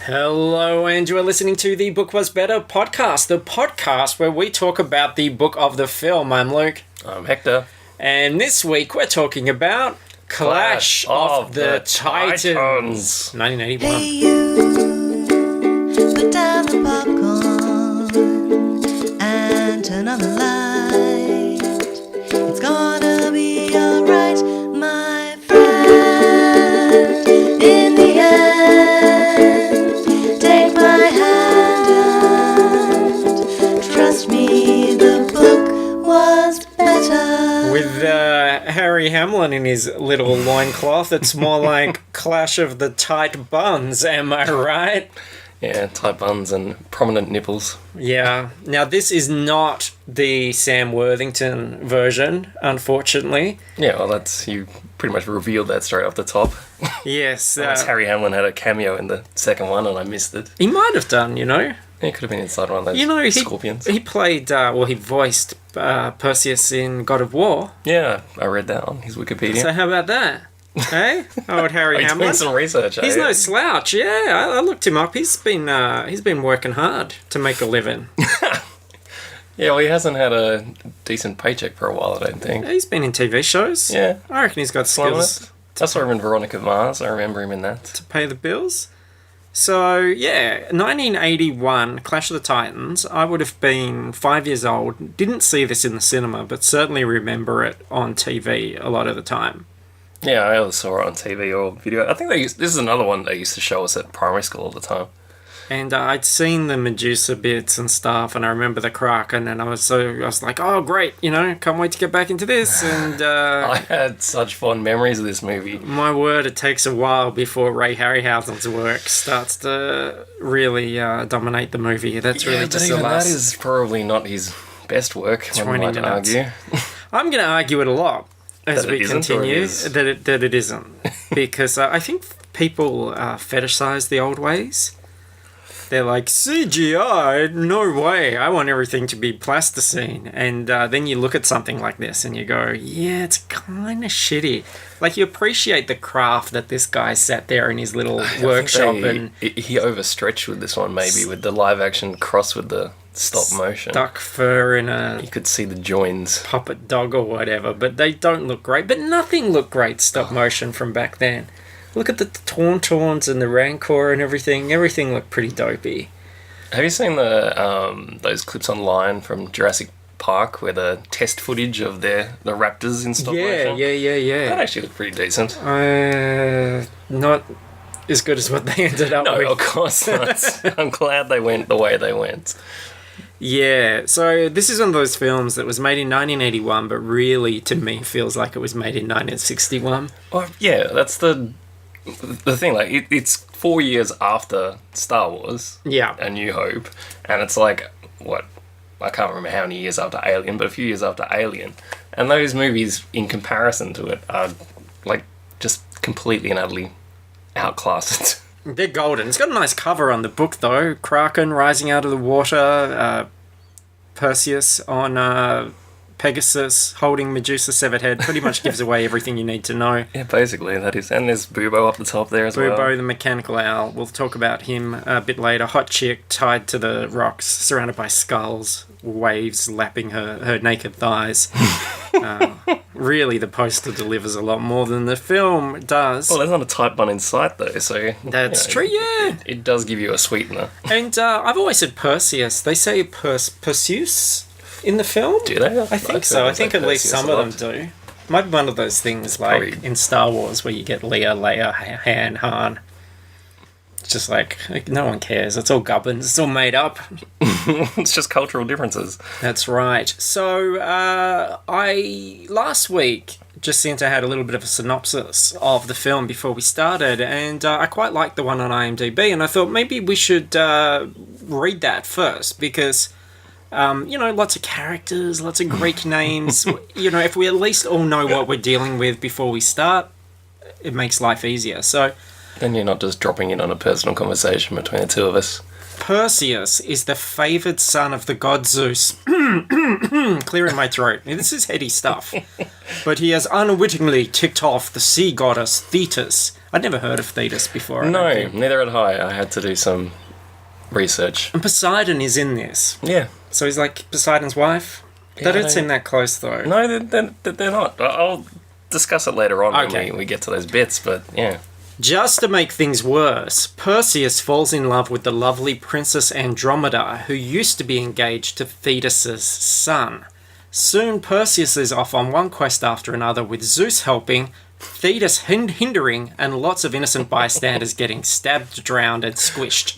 Hello, and you are listening to the Book Was Better podcast, the podcast where we talk about the book of the film. I'm Luke. I'm Hector. And this week we're talking about Clash of the Titans, 1981. Hey you, put down the popcorn and turn on the light. It's gonna be alright, my friend. In the end, take my hand. Trust me, the book was better. With Harry Hamlin in his little loincloth, it's more like Clash of the Tight Buns, am I right? Yeah, tight buns and prominent nipples. Yeah. Now, this is not the Sam Worthington version, unfortunately. Yeah, well, you pretty much revealed that straight off the top. Yes. Unless Harry Hamlin had a cameo in the second one and I missed it. He might have done, you know. He could have been inside one of those scorpions. He played, he voiced Perseus in God of War. Yeah, I read that on his Wikipedia. So how about that? Hey, old Harry He's Hamlin. doing some research. He's no slouch. Yeah, I looked him up. He's been working hard to make a living. Yeah, well, he hasn't had a decent paycheck for a while, I don't think. He's been in TV shows. Yeah. I reckon he's got skills I saw him in Veronica Mars. I remember him in that. to pay the bills. So, yeah, 1981, Clash of the Titans. I would have been 5 years old. Didn't see this in the cinema, but certainly remember it on TV a lot of the time. Yeah, I always saw it on TV or video. I think this is another one they used to show us at primary school all the time. And I'd seen the Medusa bits and stuff, and I remember the Kraken, and I was like, oh, great, can't wait to get back into this. And I had such fond memories of this movie. My word, it takes a while before Ray Harryhausen's work starts to really dominate the movie. That's really just even the last. that is probably not his best work, one might argue. I'm going to argue it a lot as That we it isn't, or continue, it is? that it isn't. Because I think people fetishize the old ways. They're like, CGI? No way. I want everything to be plasticine. And then you look at something like this and you go, yeah, it's kind of shitty. Like, you appreciate the craft that this guy sat there in his little workshop. He overstretched with this one, maybe, with the live action cross with the stop motion. Stuck fur in a You could see the joins. puppet dog or whatever. But they don't look great. But nothing looked great stop motion from back then. Look at the Tauntauns and the Rancor and everything. Everything looked pretty dopey. Have you seen those clips online from Jurassic Park where the test footage of the raptors in stop motion? Yeah. That actually looked pretty decent. Not as good as what they ended up with. No, of course not. I'm glad they went the way they went. Yeah, so this is one of those films that was made in 1981, but really, to me, feels like it was made in 1961. Oh, yeah, that's the thing. Like, it's 4 years after Star Wars. Yeah. A New Hope. And it's like, what? I can't remember how many years after Alien, but a few years after Alien. And those movies, in comparison to it, are, like, just completely and utterly outclassed. They're golden. It's got a nice cover on the book, though. Kraken rising out of the water, Perseus on Pegasus holding Medusa's severed head. Pretty much gives away everything you need to know. Yeah, basically, that is. And there's Bubo up the top there as well. Bubo, the mechanical owl. We'll talk about him a bit later. Hot chick tied to the rocks, surrounded by skulls, waves lapping her naked thighs. Really, the poster delivers a lot more than the film does. Well, there's not a tight bun in sight, though, so... That's true, yeah. It does give you a sweetener. And I've always said Perseus. They say Perseus in the film? Do they? I think so. I think at least some of them do. Might be one of those things like Probably. in Star Wars where you get Leia, Han. It's just like, no one cares. It's all gubbins. It's all made up. It's just cultural differences. That's right. So, last week, Jacinta had a little bit of a synopsis of the film before we started, and I quite liked the one on IMDb, and I thought maybe we should read that first, because, lots of characters, lots of Greek names. If we at least all know what we're dealing with before we start, it makes life easier. So... Then you're not just dropping in on a personal conversation between the two of us. Perseus is the favoured son of the god Zeus. Clearing my throat. This is heady stuff. But he has unwittingly ticked off the sea goddess Thetis. I'd never heard of Thetis before. No, neither had I. I had to do some research. And Poseidon is in this. Yeah. So he's like Poseidon's wife? Yeah, They don't seem that close, though. No, they're not. I'll discuss it later on Okay. when we get to those bits, but yeah. Just to make things worse, Perseus falls in love with the lovely Princess Andromeda, who used to be engaged to Thetis' son. Soon Perseus is off on one quest after another, with Zeus helping, Thetis hindering, and lots of innocent bystanders getting stabbed, drowned, and squished.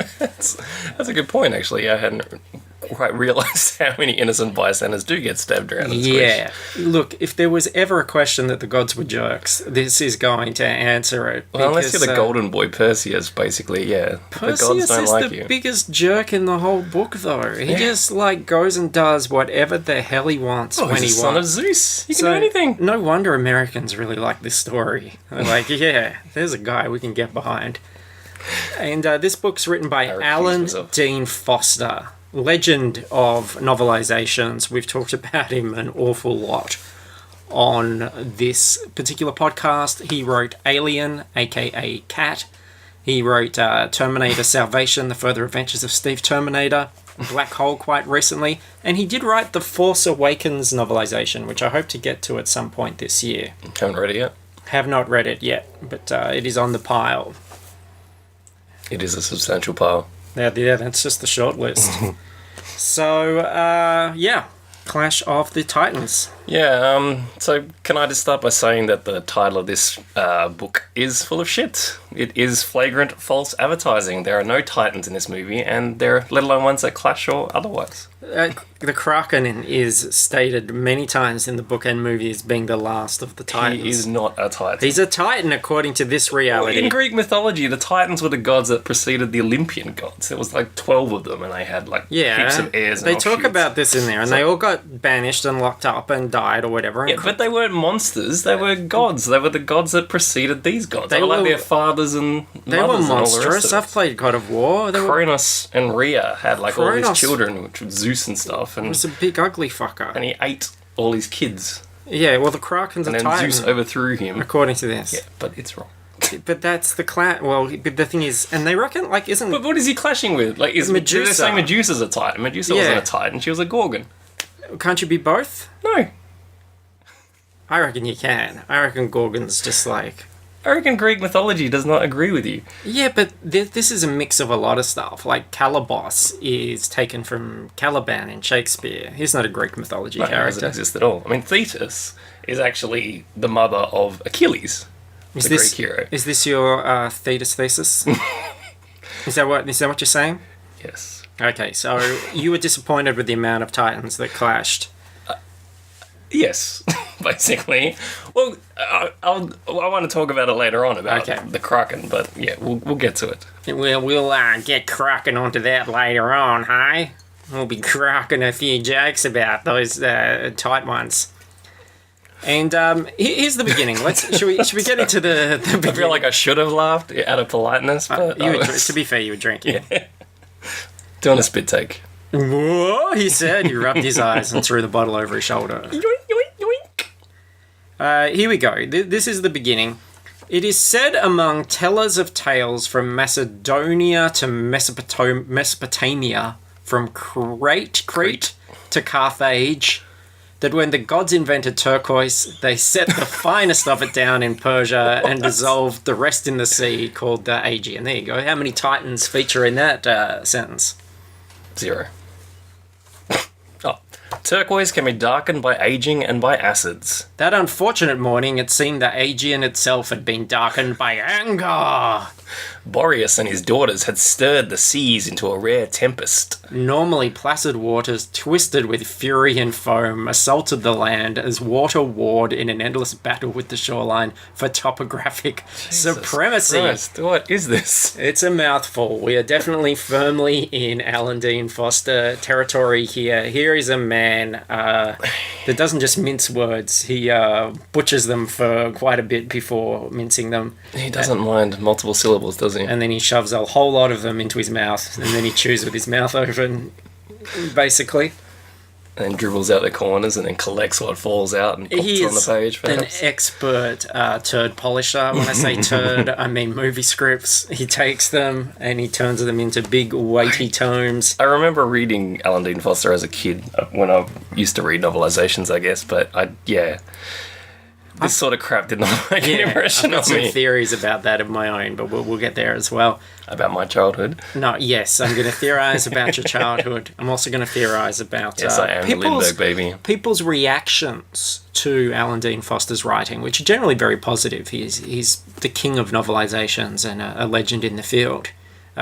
That's a good point, actually. I hadn't quite realised how many innocent bystanders do get stabbed, drowned, and squished. Yeah. Look, if there was ever a question that the gods were jerks, this is going to answer it. Well, unless because, you're the golden boy Perseus, basically, yeah. The gods Perseus don't is like the you. biggest jerk in the whole book, though. He just, like, goes and does whatever the hell he wants when he he's the son of wants. Zeus. He can do anything. No wonder Americans really like this story. They're like, yeah, there's a guy we can get behind. And this book's written by recuse Alan myself. Dean Foster, legend of novelizations. We've talked about him an awful lot on this particular podcast. He wrote Alien, aka Cat. He wrote Terminator Salvation, The Further Adventures of Steve Terminator, Black Hole quite recently, and he did write the Force Awakens novelization, which I hope to get to at some point this year. Haven't read it yet. Have not read it yet, but it is on the pile. It is a substantial pile. Yeah, that's just the short list. So, yeah, Clash of the Titans. Yeah, so can I just start by saying that the title of this book is full of shit. It is flagrant false advertising. There are no Titans in this movie, and there are let alone ones that clash or otherwise. The Kraken is stated many times in the book and movie as being the last of the Titans. He is not a Titan. He's a Titan according to this reality. In Greek mythology, the Titans were the gods that preceded the Olympian gods. There was like 12 of them, and they had like heaps of heirs and they talk offshoots. about this in there, and they all got banished and locked up and died or whatever. Yeah, but they weren't monsters. They were gods. They were the gods that preceded these gods. They were like their fathers and They mothers were and all the monstrous. rest of I've it. played God of War. Kronos and Rhea had like all Kronos these children, which was Zeus and stuff, It and was a big ugly fucker. he ate all his kids. Yeah, well, the Kraken's a And then Titan, Zeus overthrew him. according to this. Yeah, but it's wrong. But that's the Well, but the thing is, and they reckon, like, isn't... But what is he clashing with? Like, is Medusa. They're saying Medusa's a Titan. Medusa Yeah. wasn't a Titan. She was a Gorgon. Can't you be both? No. I reckon you can. I reckon Gorgon's just like... I reckon Greek mythology does not agree with you. Yeah, but this is a mix of a lot of stuff. Like, Calibos is taken from Caliban in Shakespeare. He's not a Greek mythology No, it doesn't character. exist at all. I mean, Thetis is actually the mother of Achilles, the Greek hero. Is this your Thetis thesis? Is that what you're saying? Yes. Okay, so you were disappointed with the amount of Titans that clashed. Yes, basically. Well, I want to talk about it later on about the Kraken, but yeah, we'll get to it. We'll get cracking onto that later on, hey? We'll be cracking a few jokes about those tight ones. And here's the beginning. Should we get into the beginning? I feel like I should have laughed out of politeness, but to be fair, you were drinking. Doing a spit take. Whoa, he said. He rubbed his eyes and threw the bottle over his shoulder. Yoink, yoink, yoink. Here we go. This is the beginning. It is said among tellers of tales from Macedonia to Mesopotamia, from Crete to Carthage, that when the gods invented turquoise, they set the finest of it down in Persia and dissolved the rest in the sea, called the Aegean. There you go. How many Titans feature in that sentence? 0. Turquoise can be darkened by aging and by acids. That unfortunate morning, it seemed the Aegean itself had been darkened by anger. Boreas and his daughters had stirred the seas into a rare tempest. Normally placid waters, twisted with fury and foam, assaulted the land as water warred in an endless battle with the shoreline for topographic supremacy. Christ, what is this? It's a mouthful. We are definitely firmly in Alan Dean Foster territory here. Here is a man that doesn't just mince words. He butchers them for quite a bit before mincing them. He doesn't mind multiple syllable syllables, does he? and then he shoves a whole lot of them into his mouth, and then he chews with his mouth open, basically. And dribbles out the corners and then collects what falls out and puts it on the page. An Perhaps. expert turd polisher. When I say turd, I mean movie scripts. He takes them and he turns them into big, weighty tomes. I remember reading Alan Dean Foster as a kid when I used to read novelizations, I guess. But this sort of crap did not make an impression I've got on me. some theories about that of my own, but we'll get there as well. About my childhood. No, yes, I'm going to theorize about your childhood. I'm also going to theorize about Yes, I am the Lindbergh baby. people's reactions to Alan Dean Foster's writing, which are generally very positive. He's the king of novelizations and a legend in the field,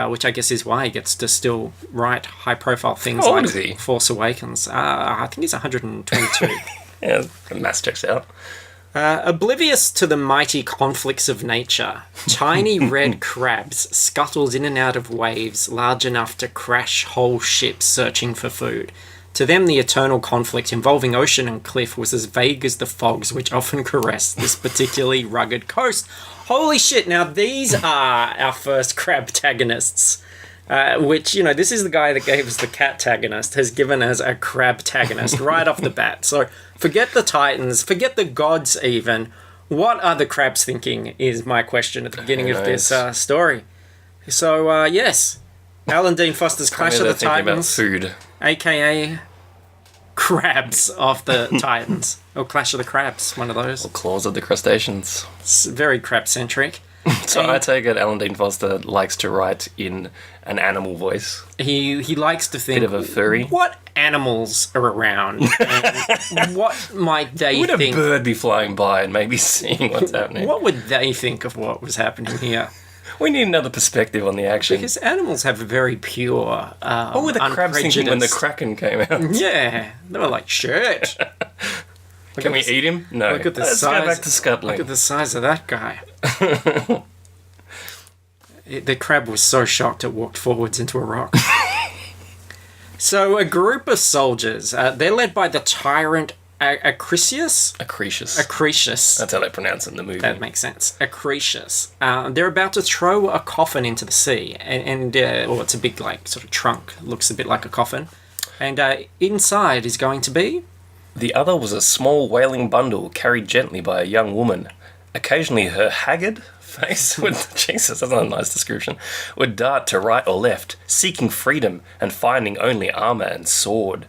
which I guess is why he gets to still write high-profile things How old like is he? Force Awakens. I think he's 122. Yeah, the maths checks out. Oblivious to the mighty conflicts of nature, tiny red crabs scuttled in and out of waves large enough to crash whole ships searching for food. To them, the eternal conflict involving ocean and cliff was as vague as the fogs which often caress this particularly rugged coast. Holy shit, now these are our first crab-tagonists. Which, this is the guy that gave us the cat-tagonist, has given us a crab-tagonist right off the bat. So, forget the Titans, forget the gods even. What are the crabs thinking is my question at the beginning of this story. So, yes, Alan Dean Foster's Clash of the Titans, food. a.k.a. Crabs of the Titans. Or Clash of the Crabs, one of those. Or Claws of the Crustaceans. It's very crab-centric. So I take it Alan Dean Foster likes to write in an animal voice. He likes to think, Bit of a furry. What animals are around? And what might they Would a think? bird be flying by and maybe seeing what's happening? What would they think of what was happening here? We need another perspective on the action. Because animals have a very pure, What were the crabs thinking when the Kraken came out? Yeah, they were like, shit. Can we eat him? No. Look at the Let's size. go back to scuttling. Look at the size of that guy. The crab was so shocked it walked forwards into a rock. So a group of soldiers, they're led by the tyrant Acrisius? Acrisius. That's how they pronounce it in the movie. That makes sense. Acrisius. They're about to throw a coffin into the sea. And it's a big, sort of trunk. Looks a bit like a coffin. And inside is going to be... The other was a small wailing bundle carried gently by a young woman. Occasionally her haggard face would... Jesus, that's not a nice description. Would dart to right or left, seeking freedom and finding only armour and sword.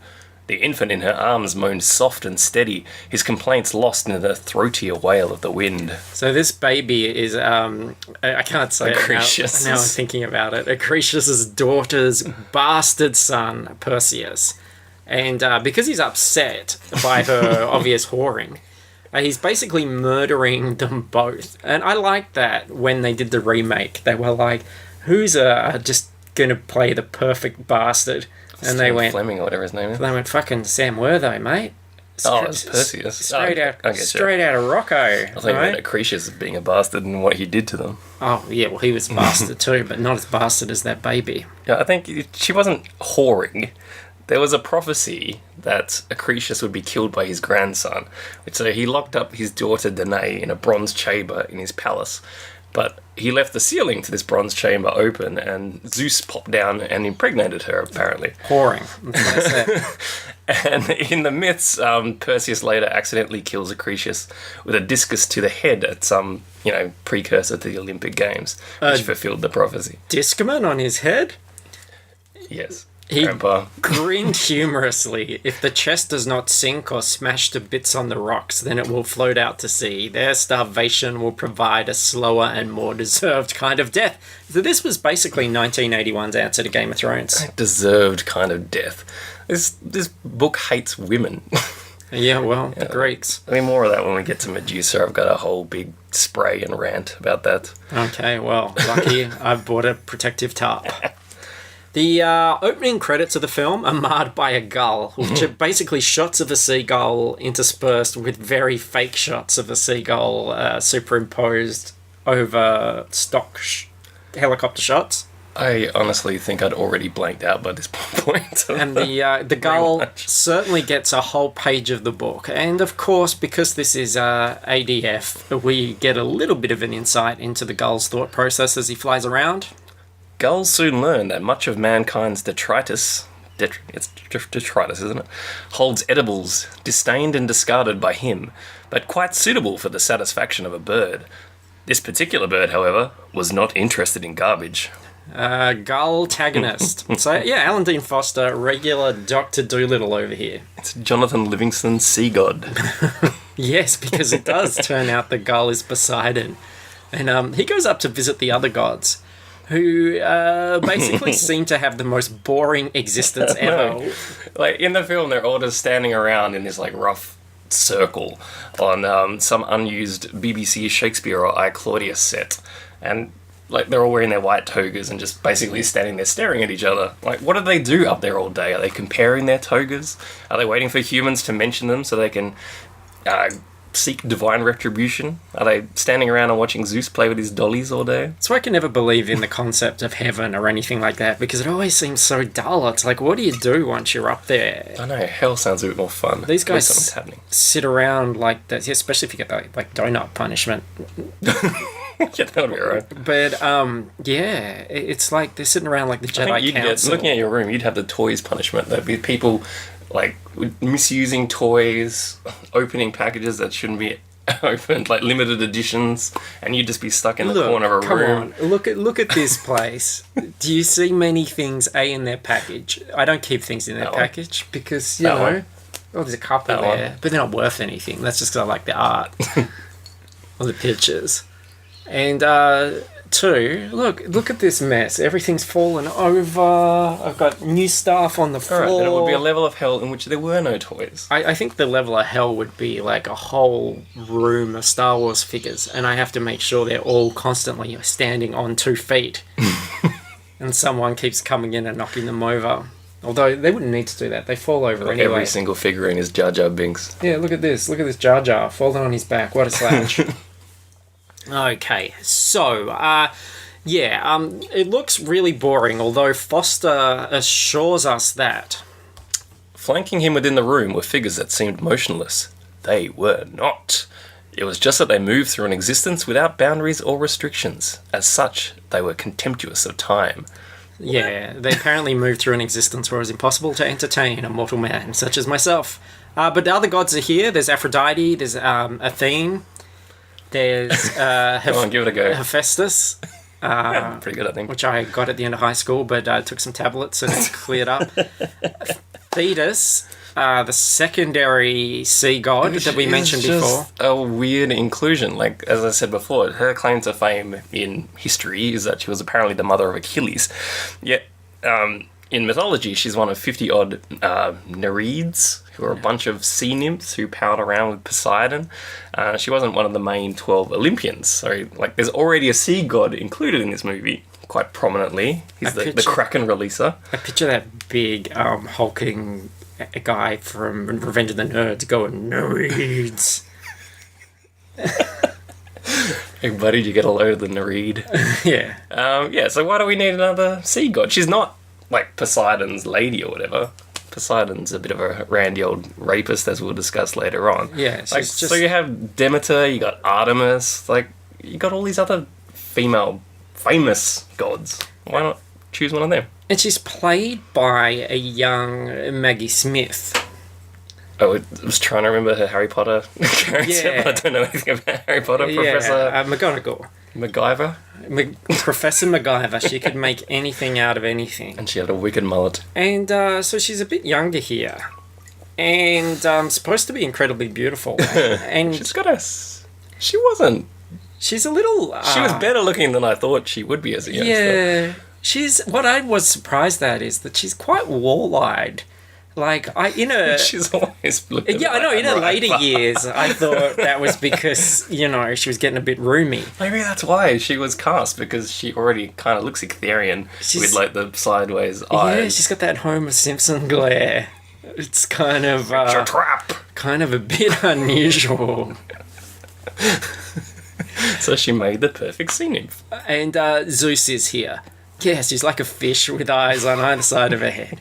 The infant in her arms moaned soft and steady, his complaints lost in the throatier wail of the wind. So this baby is, I can't say Acrisius. it now I'm thinking about it. Acrisius' daughter's bastard son, Perseus. And because he's upset by her obvious whoring, he's basically murdering them both. And I like that when they did the remake. They were like, who's just going to play the perfect bastard? And they went... Fleming or whatever his name is. They went, fucking Sam Wortho, mate. It's Perseus. Straight out of Rocco. I think about Acrisius being a bastard and what he did to them. Oh, yeah, well, he was a bastard too, but not as bastard as that baby. Yeah, I think she wasn't whoring. There was a prophecy that Acrisius would be killed by his grandson. So he locked up his daughter Danae in a bronze chamber in his palace. But he left the ceiling to this bronze chamber open, and Zeus popped down and impregnated her, apparently. Whoring. That's what I said. And in the myths, Perseus later accidentally kills Acrisius with a discus to the head at some, precursor to the Olympic Games, which fulfilled the prophecy. Discman on his head? Yes. He Grandpa. grinned humorously. If the chest does not sink or smash to bits on the rocks, then it will float out to sea. Their starvation will provide a slower and more deserved kind of death. So this was basically 1981's answer to Game of Thrones. Deserved kind of death. This book hates women. Yeah, well, the Greeks. I mean, more of that when we get to Medusa. I've got a whole big spray and rant about that. Okay, well, lucky I've bought a protective tarp. The opening credits of the film are marred by a gull, which are basically shots of a seagull interspersed with very fake shots of a seagull superimposed over stock helicopter shots. I honestly think I'd already blanked out by this point. And the gull much. certainly gets a whole page of the book. And of course, because this is ADF, we get a little bit of an insight into the gull's thought process as he flies around. Gulls soon learn that much of mankind's detritus, it's detritus, isn't it, holds edibles, disdained and discarded by him, but quite suitable for the satisfaction of a bird. This particular bird, however, was not interested in garbage. Gull-tagonist. So, yeah, Alan Dean Foster, regular Dr. Dolittle over here. It's Jonathan Livingston's sea god. Yes, because it does turn out the gull is Poseidon. And he goes up to visit the other gods, who basically seem to have the most boring existence ever. No. Like, in the film, they're all just standing around in this, like, rough circle on some unused BBC Shakespeare or I, Claudius set. And, like, they're all wearing their white togas and just basically standing there staring at each other. Like, what do they do up there all day? Are they comparing their togas? Are they waiting for humans to mention them so they can seek divine retribution? Are they standing around and watching Zeus play with his dollies all day? So I can never believe in the concept of heaven or anything like that, because it always seems so dull. It's like, what do you do once you're up there? I know, hell sounds a bit more fun. These guys something's happening. sit around like that, especially if you get that like donut punishment. Yeah, that would be alright. But yeah, it's like they're sitting around like the I Jedi think you'd Council. looking at your room, you'd have the toys punishment. There'd be people like misusing toys, opening packages that shouldn't be opened, like limited editions, and you'd just be stuck in the corner of a room. On. Look at this place. Do you see many things in their package? I don't keep things in their That one. package because, you That know, one. well, there's a couple That there, one. but they're not worth anything. That's just because I like the art or the pictures. And two, look at this mess. Everything's fallen over. I've got new stuff on the floor. Alright, then it would be a level of hell in which there were no toys. I think the level of hell would be like a whole room of Star Wars figures, and I have to make sure they're all constantly standing on 2 feet. And someone keeps coming in and knocking them over. Although they wouldn't need to do that. They fall over anyway. Every single figurine is Jar Jar Binks. Yeah, look at this. Look at this Jar Jar falling on his back. What a slouch. Okay, so, it looks really boring, although Foster assures us that. Flanking him within the room were figures that seemed motionless. They were not. It was just that they moved through an existence without boundaries or restrictions. As such, they were contemptuous of time. Yeah, they apparently moved through an existence where it was impossible to entertain a mortal man, such as myself. But the other gods are here. There's Aphrodite, there's Athene, there's Come on, give it a go. Hephaestus, Pretty good, I think. which I got at the end of high school, but took some tablets and it's cleared up. Thetis, the secondary sea god that we mentioned before. A weird inclusion. Like, as I said before, her claim to fame in history is that she was apparently the mother of Achilles. Yet, in mythology, she's one of 50-odd Nereids, who are a bunch of sea nymphs who palled around with Poseidon. She wasn't one of the main 12 Olympians. So, like, there's already a sea god included in this movie, quite prominently. He's the Kraken releaser. I picture that big, hulking guy from Revenge of the Nerds going, Nereids. Hey, buddy, did you get a load of the Nereid? Yeah. So why do we need another sea god? She's not, like, Poseidon's lady or whatever. Poseidon's a bit of a randy old rapist, as we'll discuss later on. Yeah, she's like, just... So you have Demeter, you got Artemis, like, you got all these other female famous gods. Why not choose one of them? And she's played by a young Maggie Smith. I was trying to remember her Harry Potter character, Yeah. but I don't know anything about Harry Potter. Professor McGonagall. MacGyver. Professor MacGyver. She could make anything out of anything. And she had a wicked mullet. And so she's a bit younger here. And supposed to be incredibly beautiful. And She's got a... She wasn't... she's a little... She was better looking than I thought she would be as a youngster. Yeah. She's... What I was surprised at is that she's quite wall-eyed. Like, She's always looking yeah, I know. In her right. later years, I thought that was because, she was getting a bit roomy. Maybe that's why she was cast, because she already kind of looks Ictherian with, like, the sideways eyes. Yeah, she's got that Homer Simpson glare. It's kind of... It's a trap! kind of a bit unusual. So she made the perfect sea nymph. And Zeus is here. Yeah, she's like a fish with eyes on either side of her head.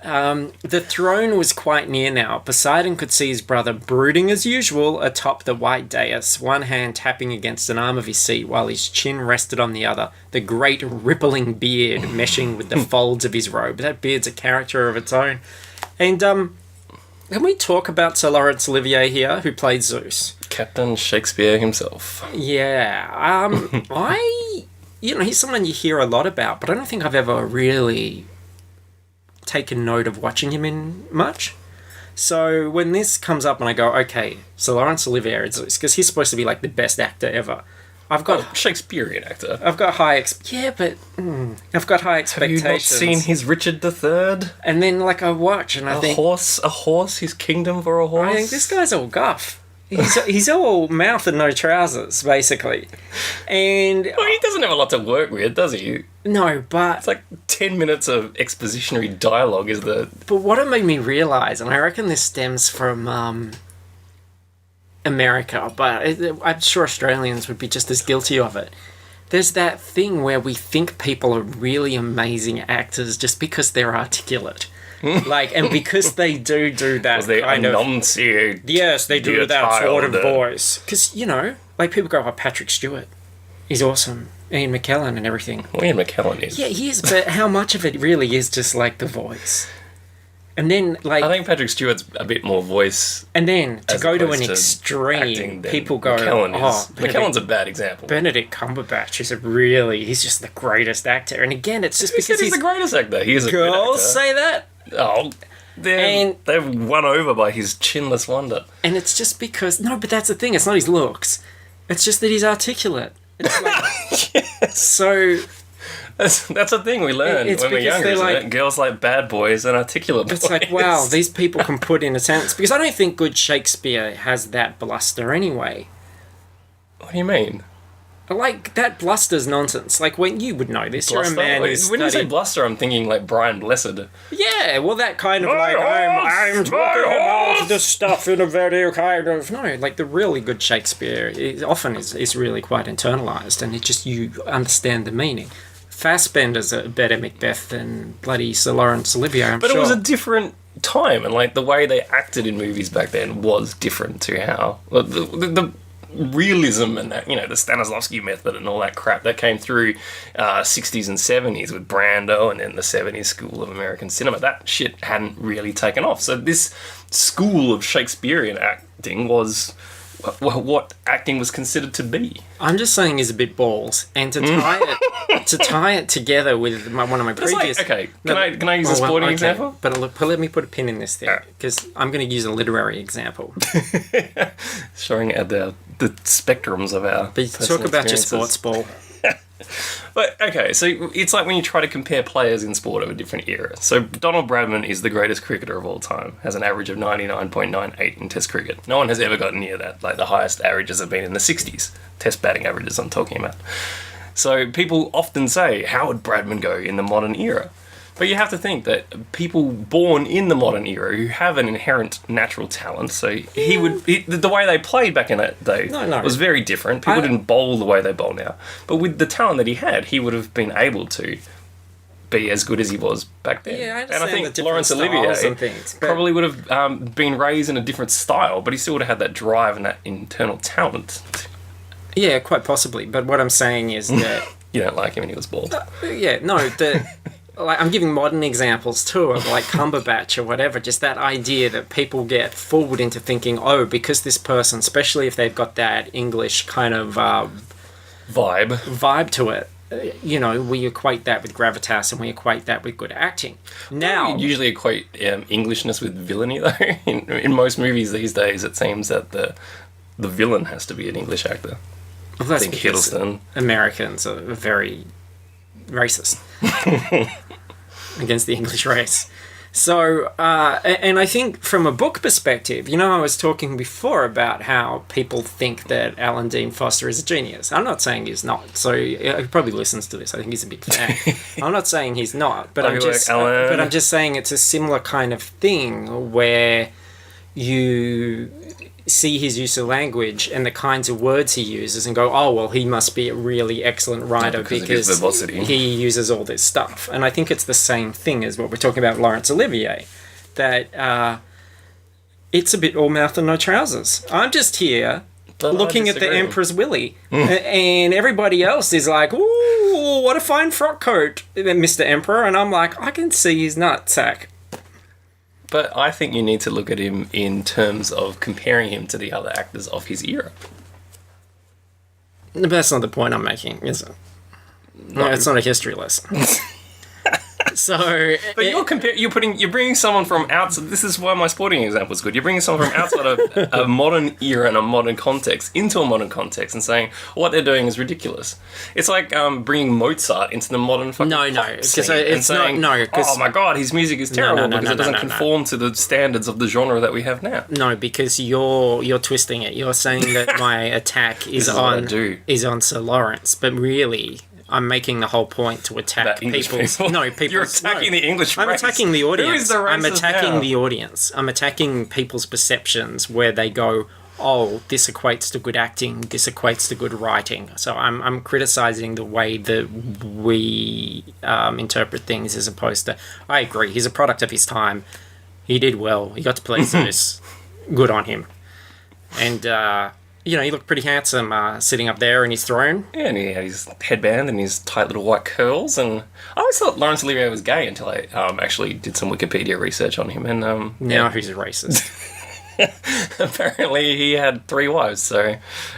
The throne was quite near now. Poseidon could see his brother brooding as usual atop the white dais, one hand tapping against an arm of his seat while his chin rested on the other, the great rippling beard meshing with the folds of his robe. That beard's a character of its own. And, can we talk to Sir Laurence Olivier here, who played Zeus? Captain Shakespeare himself. Yeah, he's someone you hear a lot about, but I don't think I've ever really taken note of watching him in much. So when this comes up and I go, okay, so Laurence Olivier is Zeus, because he's supposed to be like the best actor ever. I've got Shakespearean actor. I've got high I've got high expectations. Have you not seen his Richard III? And then I watch and I think a horse, his kingdom for a horse. I think this guy's all guff. He's all mouth and no trousers, basically. And well, he doesn't have a lot to work with, does he? No, but it's like 10 minutes of expositionary dialogue is the... But what it made me realise, and I reckon this stems from America, but I'm sure Australians would be just as guilty of it. There's that thing where we think people are really amazing actors just because they're articulate. And because they do that they kind enunciate. Yes, they do that sort of voice. Because, people go, Patrick Stewart, he's awesome. Ian McKellen and everything. Well, Ian McKellen is. Yeah, he is, but how much of it really is just the voice? And then, I think Patrick Stewart's a bit more voice. And then, to go to an extreme, people go, McKellen's a bad example. Benedict Cumberbatch is he's just the greatest actor. And again, it's just because he's the greatest actor. He is a girls good actor. Say that? Oh, they've won over by his chinless wonder. And it's just because... No, but that's the thing. It's not his looks. It's just that he's articulate. It's yes. So... That's a thing we learn when we're younger, isn't it? Girls like bad boys and articulate boys. It's wow, these people can put in a sentence. Because I don't think good Shakespeare has that bluster anyway. What do you mean? That bluster's nonsense. When you would know this, bluster? You're a man who's when you say bluster, I'm thinking Brian Blessed. Yeah, well, that kind of I'm talking about this stuff in a very kind of... No, the really good Shakespeare often is really quite internalised, and you understand the meaning. Fassbender's a better Macbeth than bloody Sir Laurence Olivier, I'm sure. But it was a different time, and the way they acted in movies back then was different to how... The realism and that, the Stanislavski method and all that crap that came through 60s and 70s with Brando and then the 70s school of American cinema, that shit hadn't really taken off. So this school of Shakespearean acting was what acting was considered to be. I'm just saying is a bit balls, and to tie it together with one of my previous... Can I use a sporting example? But let me put a pin in this thing, because I'm going to use a literary example. Showing the spectrums of our But talk about your sports ball. But, okay, so it's like when you try to compare players in sport of a different era. So Donald Bradman is the greatest cricketer of all time, has an average of 99.98 in Test cricket. No one has ever gotten near that. The highest averages have been in the 60s. Test batting averages I'm talking about. So people often say, how would Bradman go in the modern era? But you have to think that people born in the modern era who have an inherent natural talent, so the way they played back in that day was very different. People didn't bowl the way they bowl now. But with the talent that he had, he would have been able to be as good as he was back then. Yeah, and I think Laurence Olivier probably would have been raised in a different style, but he still would have had that drive and that internal talent. Yeah, quite possibly. But what I'm saying is that... You don't like him when he was bald. I'm giving modern examples too of Cumberbatch or whatever, just that idea that people get fooled into thinking, because this person, especially if they've got that English kind of vibe to it, we equate that with gravitas and we equate that with good acting. Now, we usually equate Englishness with villainy, though. In most movies these days, it seems that the villain has to be an English actor. Well, that's because Hiddleston. Americans are very racist against the English race. So, and I think from a book perspective, I was talking before about how people think that Alan Dean Foster is a genius. I'm not saying he's not. So he probably listens to this. I think he's a big fan. I'm not saying he's not, but I'm just saying it's a similar kind of thing where see his use of language and the kinds of words he uses and go, oh, well, he must be a really excellent writer because of his verbosity. he uses all this stuff. And I think it's the same thing as what we're talking about Laurence Olivier, that it's a bit all mouth and no trousers. I'm just here But looking at the Emperor's Willy, and everybody else is like, ooh, what a fine frock coat, Mr. Emperor. And I'm like, I can see his nutsack. But I think you need to look at him in terms of comparing him to the other actors of his era. But that's not the point I'm making, is it? No, it's not a history lesson. So, But you're bringing someone from outside. This is why my sporting example is good. You're bringing someone from outside of a modern era and a modern context into a modern context and saying what they're doing is ridiculous. It's like bringing Mozart into the modern fucking No, pop because scene it's and saying, not. No, oh my god, his music is terrible because it doesn't conform to the standards of the genre that we have now. No, because you're twisting it. You're saying that my attack is on Sir Lawrence, but really, I'm making the whole point to attack people. No, people. You're attacking the English race. I'm attacking the audience. Who is the I'm racist attacking now? the audience. I'm attacking people's perceptions where they go, oh, this equates to good acting, this equates to good writing. So I'm criticizing the way that we interpret things as opposed to, I agree, he's a product of his time. He did well. He got to play ZEUS. Good on him. And, he looked pretty handsome sitting up there in his throne. Yeah, and he had his headband and his tight little white curls. And I always thought Laurence Olivier was gay until I actually did some Wikipedia research on him. And now who's a racist? Apparently he had 3 wives, so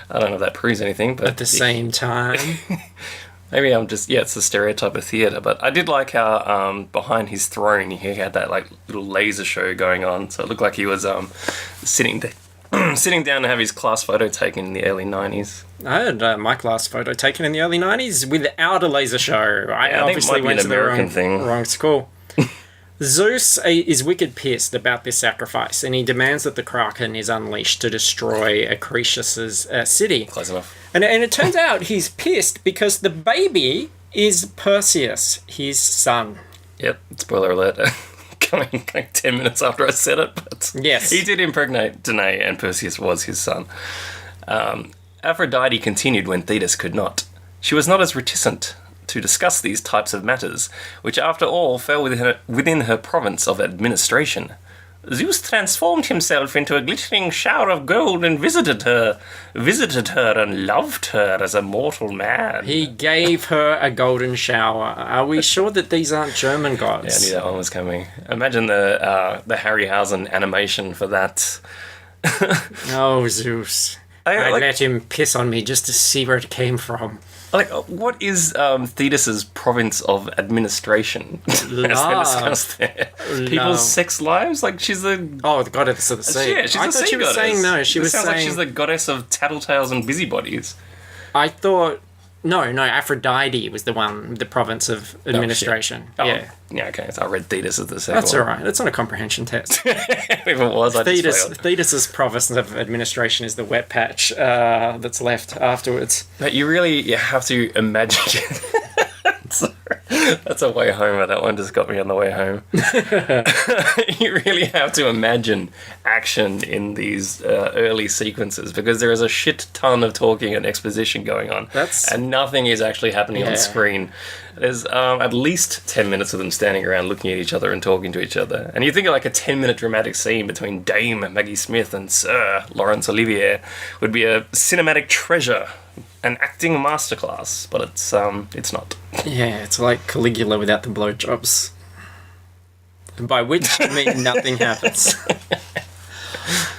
I don't know if that proves anything. But At the same time. Maybe I'm just, it's the stereotype of theatre. But I did like how behind his throne he had that like little laser show going on. So it looked like he was sitting down to have his class photo taken in the early 90s. I had my class photo taken in the early 90s without a laser show. I obviously went to the wrong school. Zeus is wicked pissed about this sacrifice, and he demands that the Kraken is unleashed to destroy Acrisius' city. Close enough. And it turns out he's pissed because the baby is Perseus, his son. Yep, spoiler alert. Coming like 10 minutes after I said it, but yes, he did impregnate Danae, and Perseus was his son. Aphrodite continued when Thetis could not. She was not as reticent to discuss these types of matters, which after all fell within her province of administration. Zeus transformed himself into a glittering shower of gold and visited her and loved her as a mortal man. He gave her a golden shower. Are we sure that these aren't German gods? Yeah, I knew that one was coming. Imagine the Harryhausen animation for that. Oh, Zeus. I let him piss on me just to see where it came from. Like, what is Thetis's province of administration? Love. People's sex lives? Like, she's the... Oh, the goddess of the sea. Yeah, she's I the thought sea she was goddess. saying no. She was sounds saying... like she's the goddess of tattletales and busybodies. I thought... No, Aphrodite was the province of administration. Oh, yeah. Yeah, okay, so I read Thetis as the second That's all right. It's not a comprehension test. If it was, I just failed. Thetis's province of administration is the wet patch that's left afterwards. But you have to imagine... Sorry. That's a way homer. That one just got me on the way home. You really have to imagine action in these early sequences because there is a shit ton of talking and exposition going on. And nothing is actually happening on screen. There's at least 10 minutes of them standing around looking at each other and talking to each other. And you think of like a 10-minute dramatic scene between Dame Maggie Smith and Sir Laurence Olivier would be a cinematic treasure, an acting masterclass, but it's not. Yeah, it's like Caligula without the blowjobs. By which I mean nothing happens.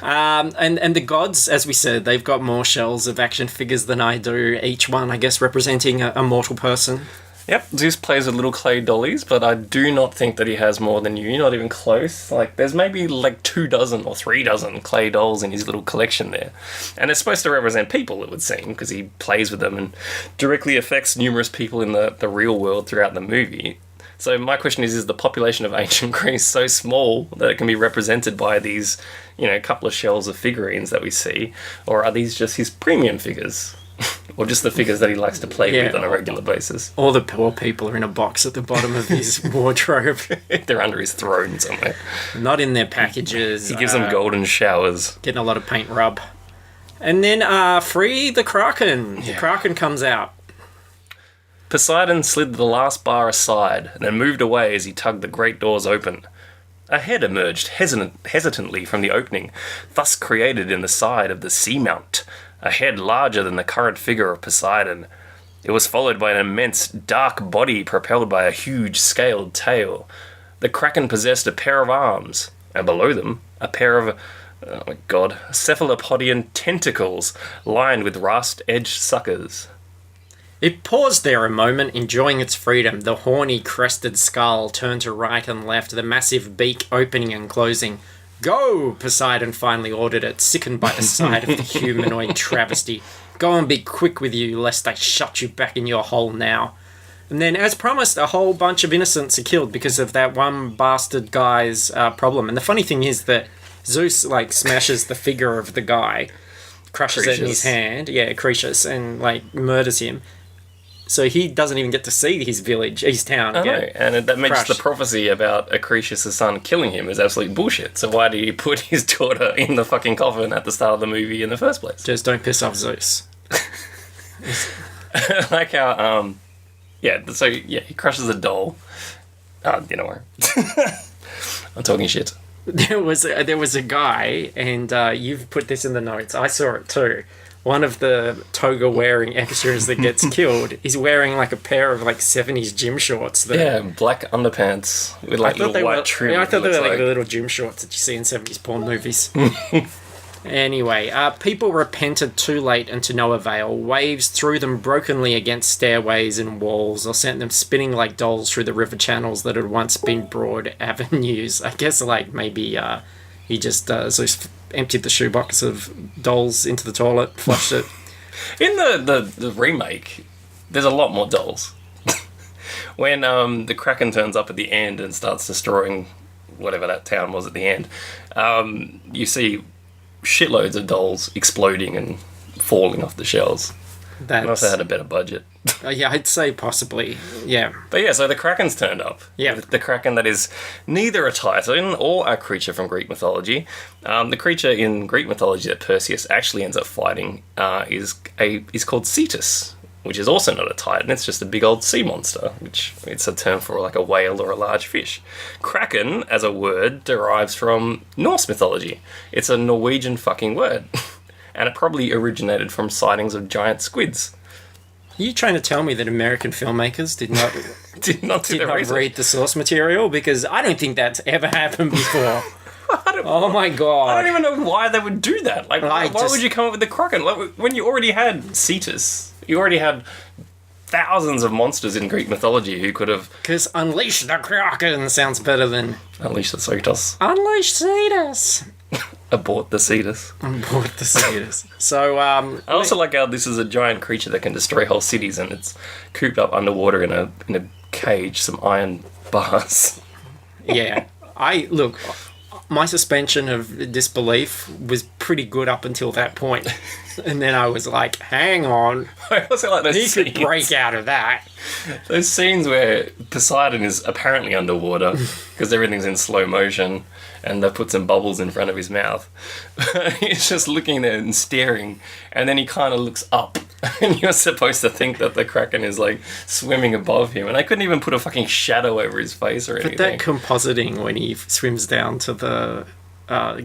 And the gods, as we said, they've got more shells of action figures than I do, each one, I guess, representing a mortal person. Yep, Zeus plays with little clay dollies, but I do not think that he has more than you. You're not even close. Like, there's maybe like 2 dozen or 3 dozen clay dolls in his little collection there. And it's supposed to represent people, it would seem, because he plays with them and directly affects numerous people in the real world throughout the movie. So my question is the population of ancient Greece so small that it can be represented by these, couple of shells of figurines that we see? Or are these just his premium figures? Or just the figures that he likes to play with on a regular basis. All the poor people are in a box at the bottom of his wardrobe. They're under his throne somewhere. Not in their packages. He gives them golden showers. Getting a lot of paint rub. And then free the Kraken. The Kraken comes out. Poseidon slid the last bar aside and then moved away as he tugged the great doors open. A head emerged hesitantly from the opening, thus created in the side of the seamount. A head larger than the current figure of Poseidon. It was followed by an immense, dark body propelled by a huge, scaled tail. The Kraken possessed a pair of arms, and below them, a pair of, cephalopodian tentacles lined with rust-edged suckers. It paused there a moment, enjoying its freedom. The horny, crested skull turned to right and left, the massive beak opening and closing. Go! Poseidon finally ordered it, sickened by the sight of the humanoid travesty. Go and be quick with you, lest I shut you back in your hole now. And then, as promised, a whole bunch of innocents are killed because of that one bastard guy's problem. And the funny thing is that Zeus, smashes the figure of the guy, crushes it in his hand, Croesus, and, murders him. So he doesn't even get to see his village, his town. I know, and that makes crushed. the prophecy about Acrisius' son killing him is absolute bullshit. So why did he put his daughter in the fucking coffin at the start of the movie in the first place? Just don't piss off Zeus. Like how, he crushes a doll. Don't worry. I'm talking shit. There was a guy, and you've put this in the notes. I saw it too. One of the toga-wearing extras that gets killed is wearing a pair of 70s gym shorts. Black underpants with little white trim. I thought they were the little gym shorts that you see in 70s porn movies. Anyway, people repented too late and to no avail. Waves threw them brokenly against stairways and walls, or sent them spinning like dolls through the river channels that had once been broad avenues. I guess maybe he just Zeus emptied the shoebox of dolls into the toilet, flushed it. In the remake, there's a lot more dolls. When the Kraken turns up at the end and starts destroying whatever that town was at the end, you see shitloads of dolls exploding and falling off the shelves. They must have had a better budget. I'd say possibly, yeah. But so the Kraken's turned up. Yeah. The Kraken that is neither a titan or a creature from Greek mythology. The creature in Greek mythology that Perseus actually ends up fighting is called Cetus, which is also not a titan. It's just a big old sea monster, which it's a term for a whale or a large fish. Kraken, as a word, derives from Norse mythology. It's a Norwegian fucking word. And it probably originated from sightings of giant squids. Are you trying to tell me that American filmmakers did not read the source material? Because I don't think that's ever happened before. Oh my god! I don't even know why they would do that. Why would you come up with the Kraken? When you already had Cetus, you already had thousands of monsters in Greek mythology who could have. Because Unleash the Kraken sounds better than Unleash the Cetus. Unleash Cetus. Abort the Cetus. Abort the Cetus. So, I also like how this is a giant creature that can destroy whole cities, and it's cooped up underwater in a cage, some iron bars. Yeah. My suspension of disbelief was pretty good up until that point. And then I was like, hang on. I also like those he scenes. Could break out of that. Those scenes where Poseidon is apparently underwater because everything's in slow motion and they put some bubbles in front of his mouth. He's just looking there and staring, and then he kind of looks up and you're supposed to think that the Kraken is swimming above him, and I couldn't even put a fucking shadow over his face or anything. But that compositing when he swims down to the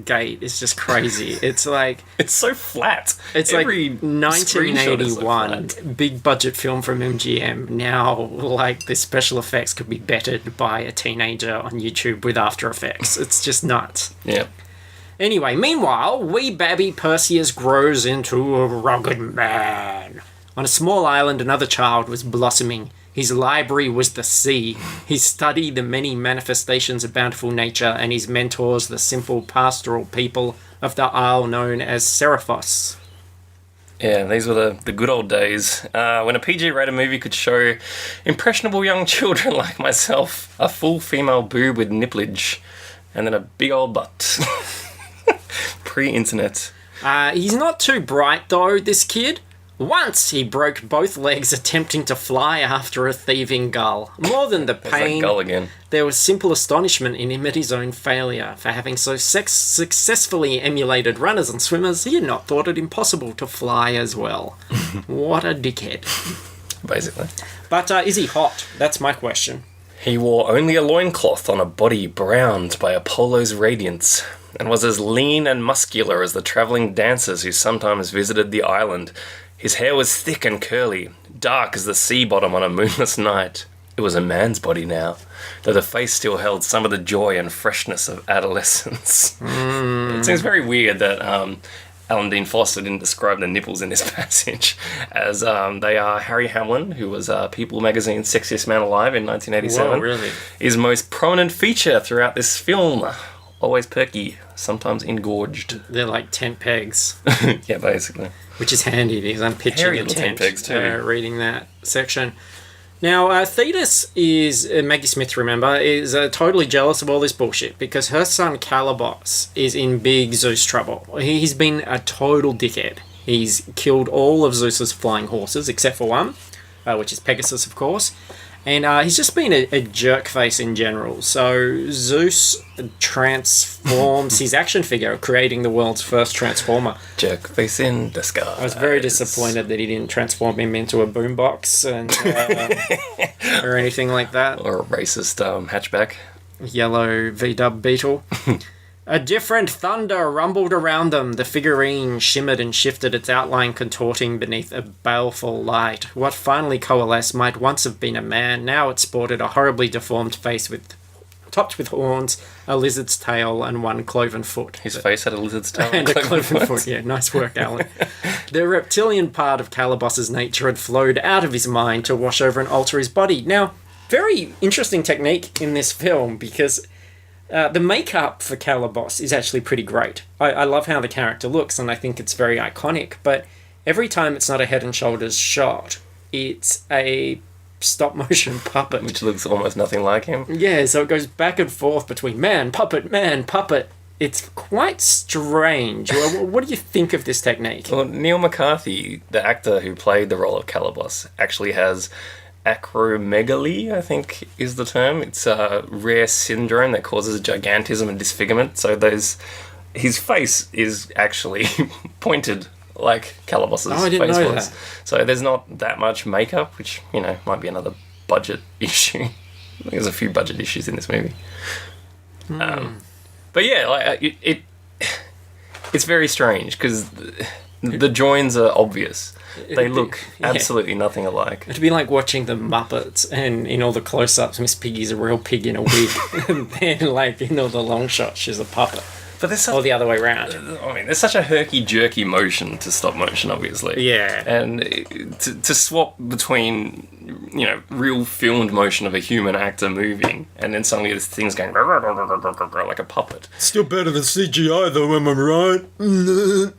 gate is just crazy. It's it's so flat. It's Every 1981 so big budget film from MGM. Now the special effects could be bettered by a teenager on YouTube with After Effects. It's just nuts. Yeah. Anyway, meanwhile, wee babby Perseus grows into a rugged man. On a small island, another child was blossoming. His library was the sea. He studied the many manifestations of bountiful nature, and his mentors the simple pastoral people of the isle known as Seraphos. Yeah, these were the good old days when a PG-rated movie could show impressionable young children like myself a full female boob with nipplage, and then a big old butt. Pre-internet. He's not too bright, though, this kid. Once he broke both legs attempting to fly after a thieving gull. More than the It's that pain, gull again. there was simple astonishment in him at his own failure. For having so successfully emulated runners and swimmers, he had not thought it impossible to fly as well. What a dickhead. Basically. But is he hot? That's my question. He wore only a loincloth on a body browned by Apollo's radiance, and was as lean and muscular as the travelling dancers who sometimes visited the island. His hair was thick and curly, dark as the sea bottom on a moonless night. It was a man's body now, though the face still held some of the joy and freshness of adolescence. It seems very weird that Alan Dean Foster didn't describe the nipples in this passage, as they are Harry Hamlin, who was People magazine's Sexiest Man Alive in 1987. Whoa, really? His most prominent feature throughout this film. Always perky, sometimes engorged. They're like tent pegs, Yeah, basically. which is handy because I'm pitching Hairy a little tent tent pegs too. reading that section. Now, Thetis is, Maggie Smith, remember, is totally jealous of all this bullshit because her son Calibos is in big Zeus trouble. He's been a total dickhead. He's killed all of Zeus's flying horses except for one, which is Pegasus, of course. And he's just been a jerk face in general. So Zeus transforms his action figure, creating the world's first transformer. Jerk face in disguise. I was very disappointed that he didn't transform him into a boombox and or anything like that. Or a racist hatchback. Yellow V-dub beetle. A different thunder rumbled around them. The figurine shimmered and shifted, its outline contorting beneath a baleful light. What finally coalesced might once have been a man. Now it sported a horribly deformed face topped with horns, a lizard's tail, and one cloven foot. His face had a lizard's tail. And a cloven foot, yeah. Nice work, Alan. The reptilian part of Calibos's nature had flowed out of his mind to wash over and alter his body. Now, very interesting technique in this film because the makeup for Calibos is actually pretty great. I love how the character looks, and I think it's very iconic, but every time it's not a Head and Shoulders shot, it's a stop-motion puppet. Which looks almost nothing like him. Yeah, so it goes back and forth between man, puppet. It's quite strange. What do you think of this technique? Well, Neil McCarthy, the actor who played the role of Calibos, actually has acromegaly, I think is the term. It's a rare syndrome that causes gigantism and disfigurement. So his face is actually pointed like Calibos's I didn't face know was. that. So there's not that much makeup, which, might be another budget issue. There's a few budget issues in this movie. But yeah, it's very strange because the joins are obvious. They look absolutely nothing alike. It'd be like watching the Muppets, and in all the close-ups, Miss Piggy's a real pig in a wig, and then, like, in all the long shots, she's a puppet. But there's Or the other way around. there's such a herky-jerky motion to stop motion, obviously. Yeah. And to swap between, real filmed motion of a human actor moving, and then suddenly this thing's going like a puppet. Still better than CGI, though, am I right?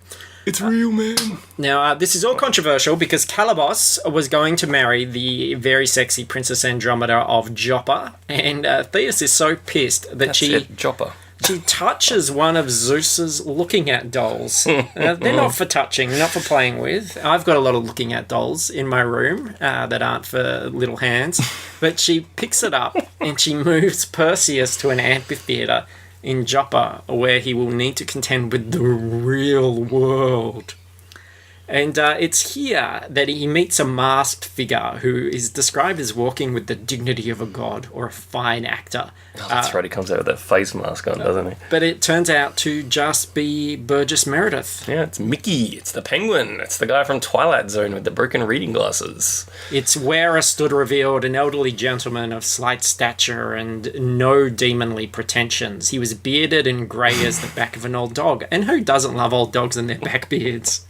It's real, man. Now, this is all controversial because Calibos was going to marry the very sexy Princess Andromeda of Joppa, and Thetis is so pissed that That's it, Joppa. she touches one of Zeus's looking at dolls. They're not for touching, not for playing with. I've got a lot of looking at dolls in my room that aren't for little hands, but she picks it up and she moves Perseus to an amphitheatre in Joppa, where he will need to contend with the real world. And it's here that he meets a masked figure who is described as walking with the dignity of a god or a fine actor. Oh, that's right, he comes out with that face mask on, doesn't he? But it turns out to just be Burgess Meredith. Yeah, it's Mickey. It's the penguin. It's the guy from Twilight Zone with the broken reading glasses. Its wearer stood revealed, an elderly gentleman of slight stature and no demonly pretensions. He was bearded and grey as the back of an old dog. And who doesn't love old dogs and their back beards?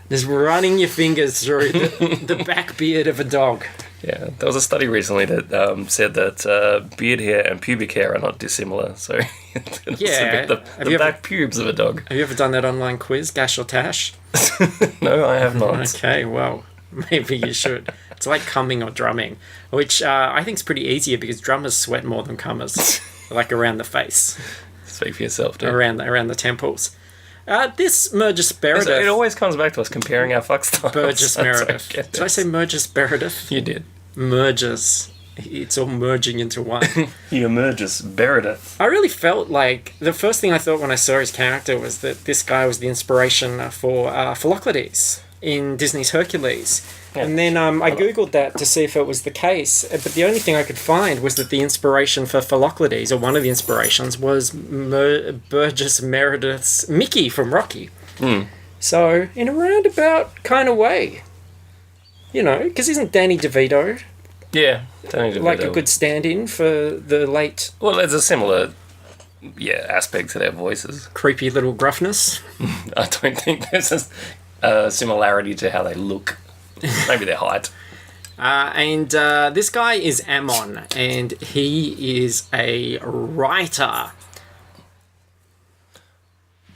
Just running your fingers through the back beard of a dog. Yeah, there was a study recently that said that beard hair and pubic hair are not dissimilar. So Yeah. the back pubes of a dog. Have you ever done that online quiz, Gash or Tash? No, I have not. Okay, well, maybe you should. It's like coming or drumming, which I think is pretty easier because drummers sweat more than cummers, like around the face. Speak for yourself, dude. around the temples. This Burgess It Meredith. always comes back to us comparing our fuck styles. Burgess That's Meredith. okay. Did I say Burgess Meredith? You did. Merges. It's all merging into one. You emerges Meredith. I really felt like the first thing I thought when I saw his character was that this guy was the inspiration for Philocrates in Disney's Hercules. Yeah. And then I googled that to see if it was the case, but the only thing I could find was that the inspiration for Philocrates, or one of the inspirations, was Burgess Meredith's Mickey from Rocky. So, in a roundabout kind of way. You know, because isn't Danny DeVito Yeah. Danny DeVito. like a good stand-in for the late Well, there's a similar aspect to their voices. creepy little gruffness? I don't think there's a similarity to how they look. Maybe their height. And this guy is Ammon, and he is a writer.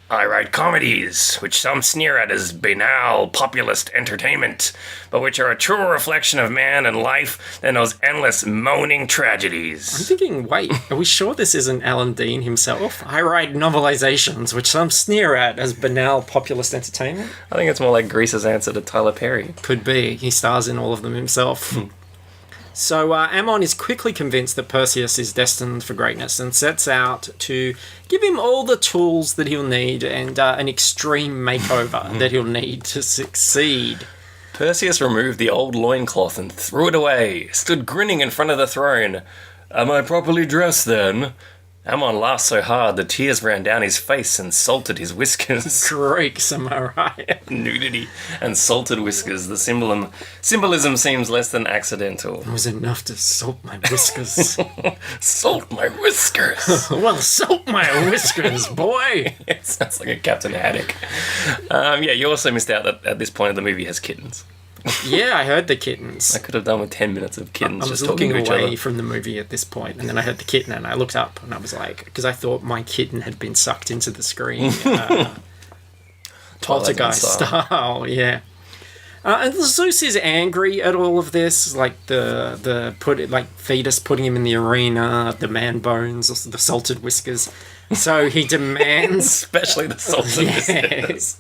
I write comedies, which some sneer at as banal populist entertainment, but which are a truer reflection of man and life than those endless moaning I'm tragedies. thinking, wait, are we sure this isn't Alan Dean himself? I write novelizations, which some sneer at as banal populist entertainment. I think it's more like Grease's answer to Tyler Perry. Could be. He stars in all of them himself. So Ammon is quickly convinced that Perseus is destined for greatness and sets out to give him all the tools that he'll need and an extreme makeover that he'll need to succeed. Perseus removed the old loincloth and threw it away, stood grinning in front of the throne. Am I properly dressed then? Ammon laughed so hard the tears ran down his face and salted his whiskers. Creaks, am I right? Nudity and salted whiskers. The symbolism seems less than accidental. It was enough to salt my whiskers. Salt my whiskers! Well, salt my whiskers, boy! It sounds like a Captain Haddock. You also missed out that at this point the movie has kittens. Yeah, I heard the kittens. I could have done with 10 minutes of kittens I was just talking looking to each away other. from the movie at this point, and then I heard the kitten, and I looked up, and I was like, because I thought my kitten had been sucked into the screen. Poltergeist style, yeah. And Zeus is angry at all of this, like the Thetis putting him in the arena, the man bones, the salted whiskers. So he demands, Especially the salted whiskers. yes.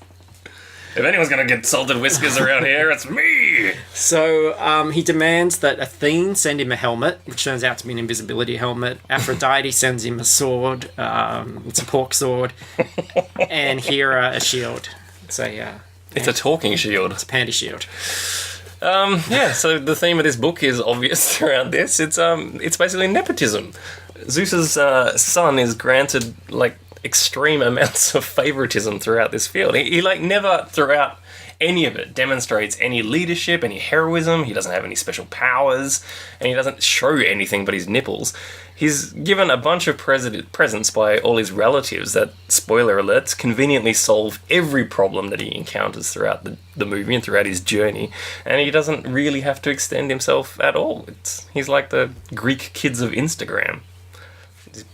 If anyone's going to get salted whiskers around here, it's me! So he demands that Athene send him a helmet, which turns out to be an invisibility helmet. Aphrodite sends him a sword. It's a pork sword, and Hera a shield. It's It's a talking shield. a panty shield. So the theme of this book is obvious throughout this. It's basically nepotism. Zeus's son is granted, extreme amounts of favoritism throughout this field. He never throughout any of it demonstrates any leadership, any heroism. He doesn't have any special powers, and he doesn't show anything but his nipples. He's given a bunch of presents by all his relatives that, spoiler alerts, conveniently solve every problem that he encounters throughout the movie and throughout his journey, and he doesn't really have to extend himself at all. He's like the Greek kids of Instagram.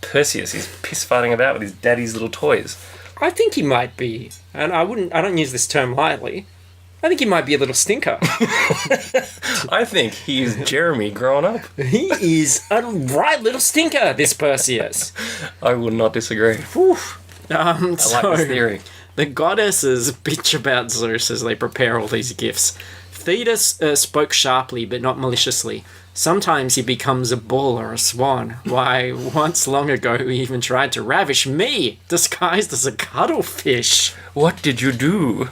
Perseus, he's piss-farting about with his daddy's little toys. I think he might be, and I don't use this term lightly. I think he might be a little stinker. I think he's Jeremy grown up. He is a right little stinker, this Perseus. I would not disagree. Whew. I like this theory. The goddesses bitch about Zeus as they prepare all these gifts. Thetis spoke sharply but not maliciously. Sometimes he becomes a bull or a swan. Why, once long ago he even tried to ravish me, disguised as a cuttlefish. What did you do?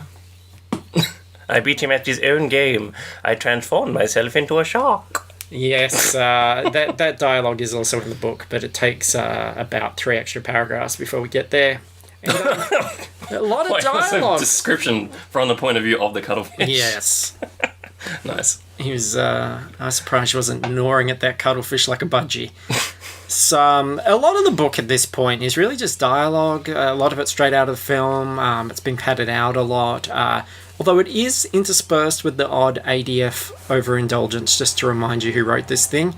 I beat him at his own game. I transformed myself into a shark. Yes, that dialogue is also in the book, but it takes about 3 extra paragraphs before we get there. And, a lot of Wait, that's a dialogue. description from the point of view of the cuttlefish. Yes. Nice. He was, I was surprised she wasn't gnawing at that cuttlefish like a budgie. So, a lot of the book at this point is really just dialogue, a lot of it straight out of the film. It's been padded out a lot, although it is interspersed with the odd ADF overindulgence, just to remind you who wrote this thing.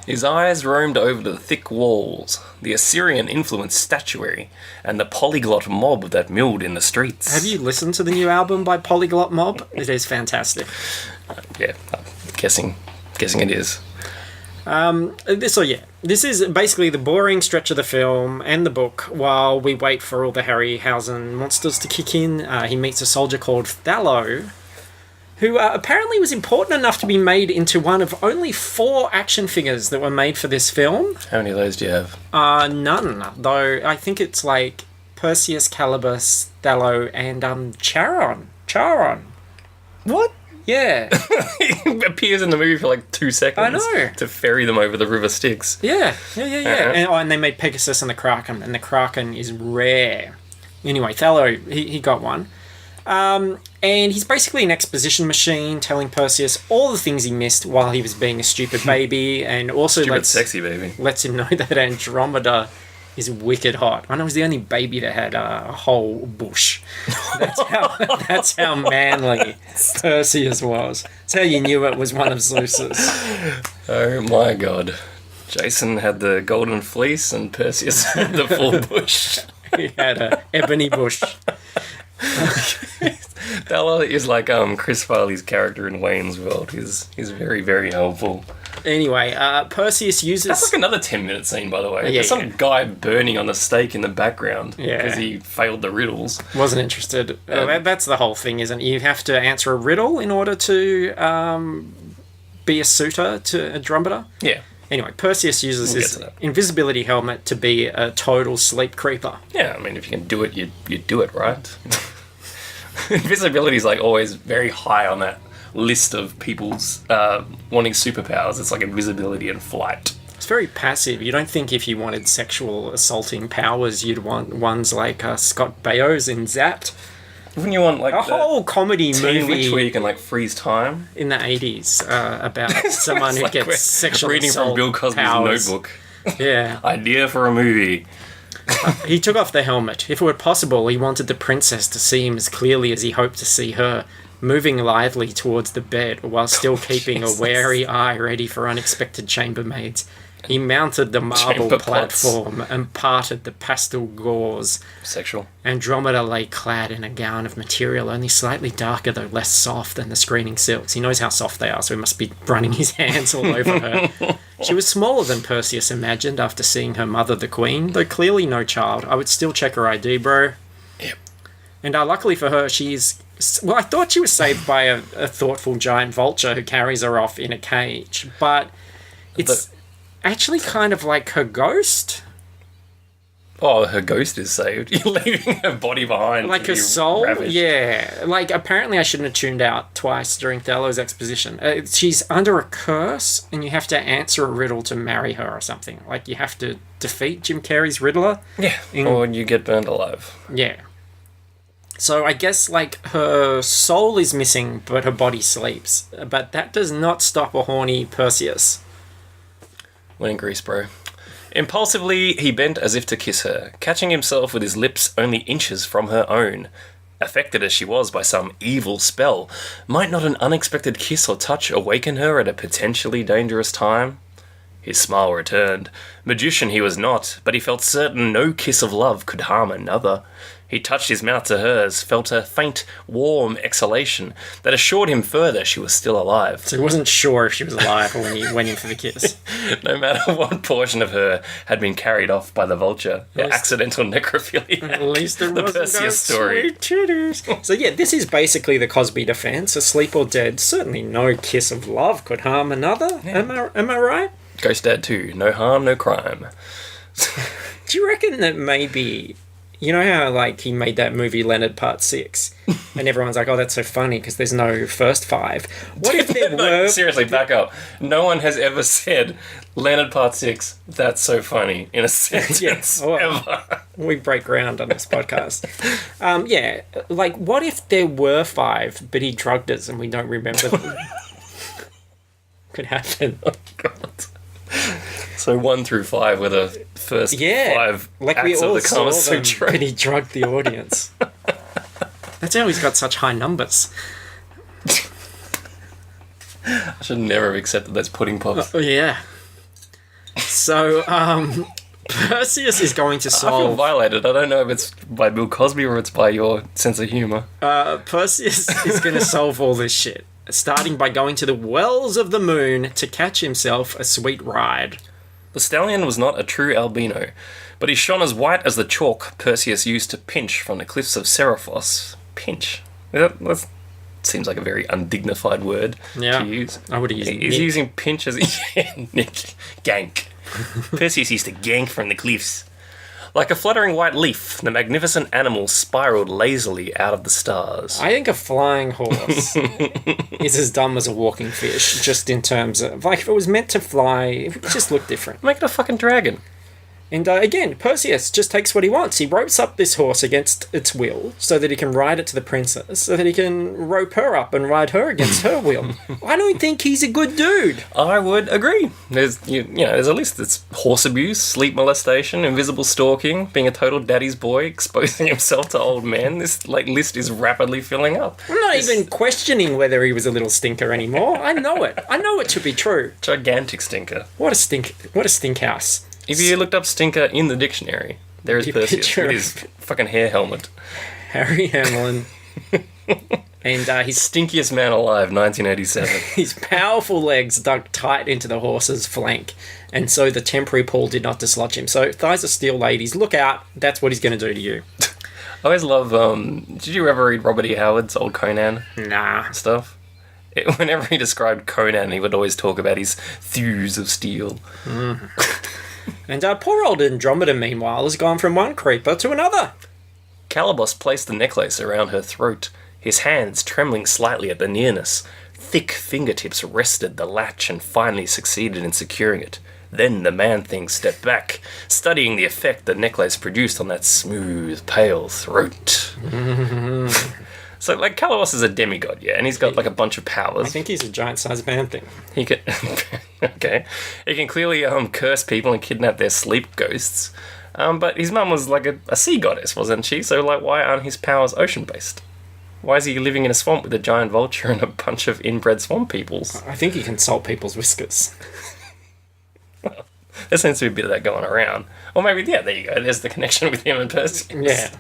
His eyes roamed over the thick walls, the Assyrian-influenced statuary, and the polyglot mob that milled in the streets. Have you listened to the new album by Polyglot Mob? It is fantastic. Yeah, I'm guessing it is. This is basically the boring stretch of the film and the book while we wait for all the Harryhausen monsters to kick in. He meets a soldier called Thallo, who apparently was important enough to be made into one of only 4 action figures that were made for this film. How many of those do you have? None, though I think it's like Perseus, Calibus, Thallo, and Charon. What? Yeah. He appears in the movie for like 2 seconds. I know. To ferry them over the river Styx. Yeah. And they made Pegasus and the Kraken, and the Kraken is rare. Anyway, Thallo, he got one. And he's basically an exposition machine telling Perseus all the things he missed while he was being a stupid baby, and also sexy baby. Lets him know that Andromeda is wicked hot. I know it was the only baby that had a whole bush. That's how manly Perseus was. That's how you knew it was one of Zeus's. Oh my god. Jason had the golden fleece and Perseus had the full bush. He had an ebony bush. Bella is like Chris Farley's character in Wayne's World. He's very, very helpful. Anyway, Perseus uses... That's like another 10-minute scene, by the way. Yeah, There's some guy burning on the stake in the background because he failed the riddles. Wasn't interested. That's the whole thing, isn't it? You have to answer a riddle in order to be a suitor to Andromeda. Yeah. Anyway, Perseus uses his invisibility helmet to be a total sleep creeper. Yeah, I mean, if you can do it, you do it, right? Invisibility is like always very high on that list of people's wanting superpowers. It's like invisibility and flight. It's very passive. You don't think if you wanted sexual assaulting powers, you'd want ones like Scott Baio's in Zapped. Wouldn't you want like a whole comedy movie where you can like freeze time in the 80s about someone who gets sexual reading assault from Bill Cosby's powers. Notebook? Yeah. Idea for a movie. He took off the helmet. If it were possible, he wanted the princess to see him as clearly as he hoped to see her, moving lively towards the bed while still keeping a wary eye ready for unexpected chambermaids. He mounted the marble platform and parted the pastel gauze. Sexual. Andromeda lay clad in a gown of material only slightly darker though less soft than the screening silks. He knows how soft they are, so he must be running his hands all over her. She was smaller than Perseus imagined after seeing her mother, the queen, though clearly no child. I would still check her ID, bro. Yep. And luckily for her, she's... Well, I thought she was saved by a thoughtful giant vulture who carries her off in a cage, but it's... actually kind of like her ghost. Oh, her ghost is saved. You're leaving her body behind. Like her soul? Ravaged. Yeah. Like, apparently I shouldn't have tuned out twice during Thallo's exposition. She's under a curse, and you have to answer a riddle to marry her or something. Like, you have to defeat Jim Carrey's Riddler. Yeah. Or you get burned alive. Yeah. So I guess, like, her soul is missing, but her body sleeps. But that does not stop a horny Perseus. When in Greece, bro. Impulsively, he bent as if to kiss her, catching himself with his lips only inches from her own. Affected as she was by some evil spell, might not an unexpected kiss or touch awaken her at a potentially dangerous time? His smile returned. Magician he was not, but he felt certain no kiss of love could harm another. He touched his mouth to hers, felt a faint, warm exhalation that assured him further she was still alive. So he wasn't sure if she was alive when he went in for the kiss. No matter what portion of her had been carried off by the vulture, accidental necrophilia. At least it the wasn't Perseus story. Sweet titties. So yeah, this is basically the Cosby defense. Asleep or dead, certainly no kiss of love could harm another. Yeah. Am I right? Ghost Dad 2, no harm, no crime. Do you reckon that maybe... You know how, like, he made that movie Leonard Part 6, and everyone's like, oh, that's so funny because there's no first 5. What if there were... Seriously, back up. No one has ever said Leonard Part 6, that's so funny, in a sentence, ever. We break ground on this podcast. Yeah, like, what if there were 5, but he drugged us and we don't remember them? Could happen. Oh, God. So 1 through 5 were the first 5 like acts we all of the Kama Sutra. And he drugged the audience. That's how he's got such high numbers. I should never have accepted that's pudding pops. Yeah. So, Perseus is going to I feel solve... violated. I don't know if it's by Bill Cosby or it's by your sense of humour. Perseus is going to solve all this shit. starting by going to the wells of the moon to catch himself a sweet ride. The stallion was not a true albino, but he shone as white as the chalk Perseus used to pinch from the cliffs of Seriphos. Pinch? That seems like a very undignified word to use. I would have used He's using pinch as... Nick. Gank. Perseus used to gank from the cliffs. Like a fluttering white leaf, the magnificent animal spiraled lazily out of the stars. I think a flying horse is as dumb as a walking fish, just in terms of... Like, if it was meant to fly, it would just look different. Make it a fucking dragon. And again, Perseus just takes what he wants. He ropes up this horse against its will so that he can ride it to the princess, so that he can rope her up and ride her against her will. I don't think he's a good dude. I would agree. There's there's a list that's horse abuse, sleep molestation, invisible stalking, being a total daddy's boy, exposing himself to old men. This list is rapidly filling up. I'm not even questioning whether he was a little stinker anymore. I know it. I know it to be true. Gigantic stinker. What a stink house. If you looked up stinker in the dictionary, there is Perseus with his fucking hair helmet. Harry Hamlin. And his Stinkiest man alive, 1987. His powerful legs dug tight into the horse's flank, and so the temporary pull did not dislodge him. So, thighs of steel, ladies, look out. That's what he's going to do to you. I always love, did you ever read Robert E. Howard's old Conan stuff? Whenever he described Conan, he would always talk about his thews of steel. And poor old Andromeda, meanwhile, has gone from one creeper to another. Calibos placed the necklace around her throat, his hands trembling slightly at the nearness. Thick fingertips wrested the latch and finally succeeded in securing it. Then the man-thing stepped back, studying the effect the necklace produced on that smooth, pale throat. So, Calibos is a demigod, yeah, and he's got, a bunch of powers. I think he's a giant-sized man-thing. He can... Okay. He can clearly curse people and kidnap their sleep ghosts. But his mum was a sea goddess, wasn't she? So why aren't his powers ocean-based? Why is he living in a swamp with a giant vulture and a bunch of inbred swamp peoples? I think he can salt people's whiskers. Well, there seems to be a bit of that going around. Or maybe, yeah, there you go. There's the connection with him and Perseus. Yeah.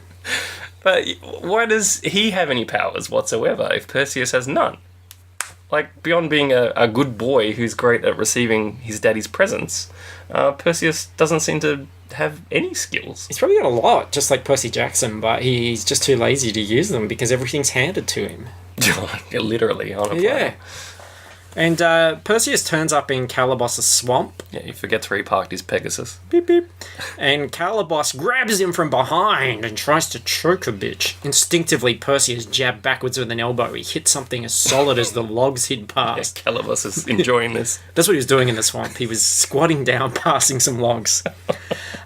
But why does he have any powers whatsoever if Perseus has none? Beyond being a good boy who's great at receiving his daddy's presents, Perseus doesn't seem to have any skills. He's probably got a lot, just like Percy Jackson, but he's just too lazy to use them because everything's handed to him. Literally, on a platter. Yeah. And Perseus turns up in Calibos' swamp. Yeah, he forgets where he parked his Pegasus. Beep, beep. And Calibos grabs him from behind and tries to choke the bitch. Instinctively, Perseus jabbed backwards with an elbow. He hit something as solid as the logs he'd passed. Yeah, Calibos is enjoying this. That's what he was doing in the swamp. He was squatting down, passing some logs.